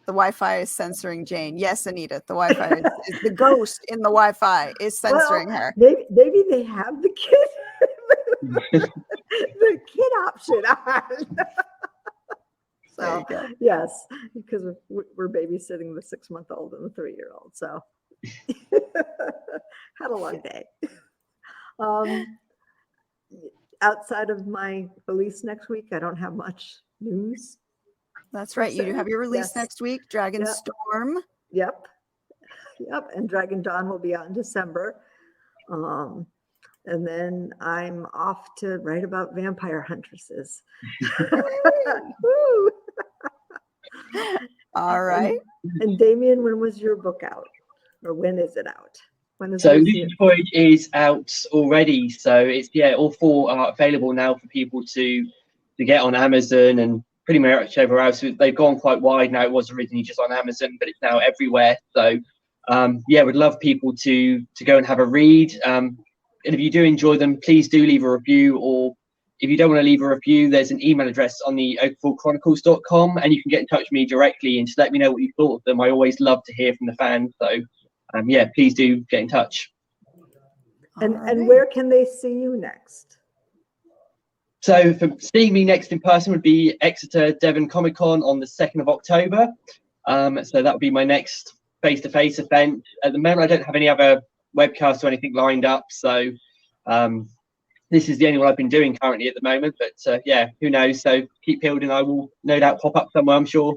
The Wi-Fi is censoring Jane. Yes, Anita, the Wi-Fi is the ghost in the Wi-Fi is censoring her. Maybe they have the kid, the kid option on. So yes, because we're babysitting the 6-month-old and the 3-year-old. So had a long day. Outside of my release next week, I don't have much news. That's right. You do have your release next week, Dragon Storm. Yep. And Dragon Dawn will be out in December. And then I'm off to write about vampire huntresses. All right. And Damien, when was your book out? Or when is it out? So Lucien's Voyage is out already. So it's all 4 are available now for people to get on Amazon and pretty much everywhere else. They've gone quite wide now. It was originally just on Amazon, but it's now everywhere. So we'd love people to go and have a read. And if you do enjoy them, please do leave a review, or if you don't want to leave a review, there's an email address on the oakenfallchronicles.com, and you can get in touch with me directly and just let me know what you thought of them. I always love to hear from the fans. So please do get in touch. And where can they see you next? So for seeing me next in person would be Exeter Devon Comic Con on the 2nd of October. So that would be my next face-to-face event. At the moment, I don't have any other webcasts or anything lined up. So this is the only one I've been doing currently at the moment. But who knows? So keep building. I will no doubt pop up somewhere, I'm sure.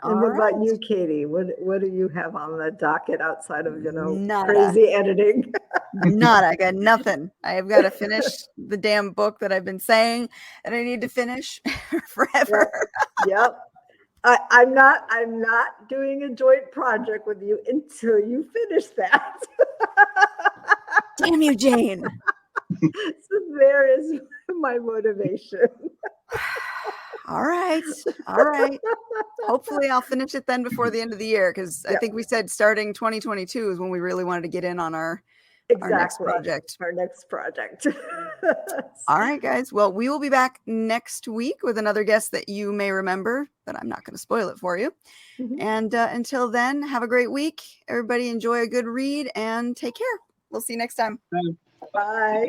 And what about you, Katie? What do you have on the docket outside of crazy editing? Nada. I got nothing. I have got to finish the damn book that I've been saying that I need to finish forever. Yep. I'm not doing a joint project with you until you finish that. Damn you, Jane. So there is my motivation. All right. Hopefully I'll finish it then before the end of the year, because I think we said starting 2022 is when we really wanted to get in on our next project. All right, guys. Well, we will be back next week with another guest that you may remember, but I'm not going to spoil it for you. And until then, have a great week. Everybody enjoy a good read and take care. We'll see you next time. Bye.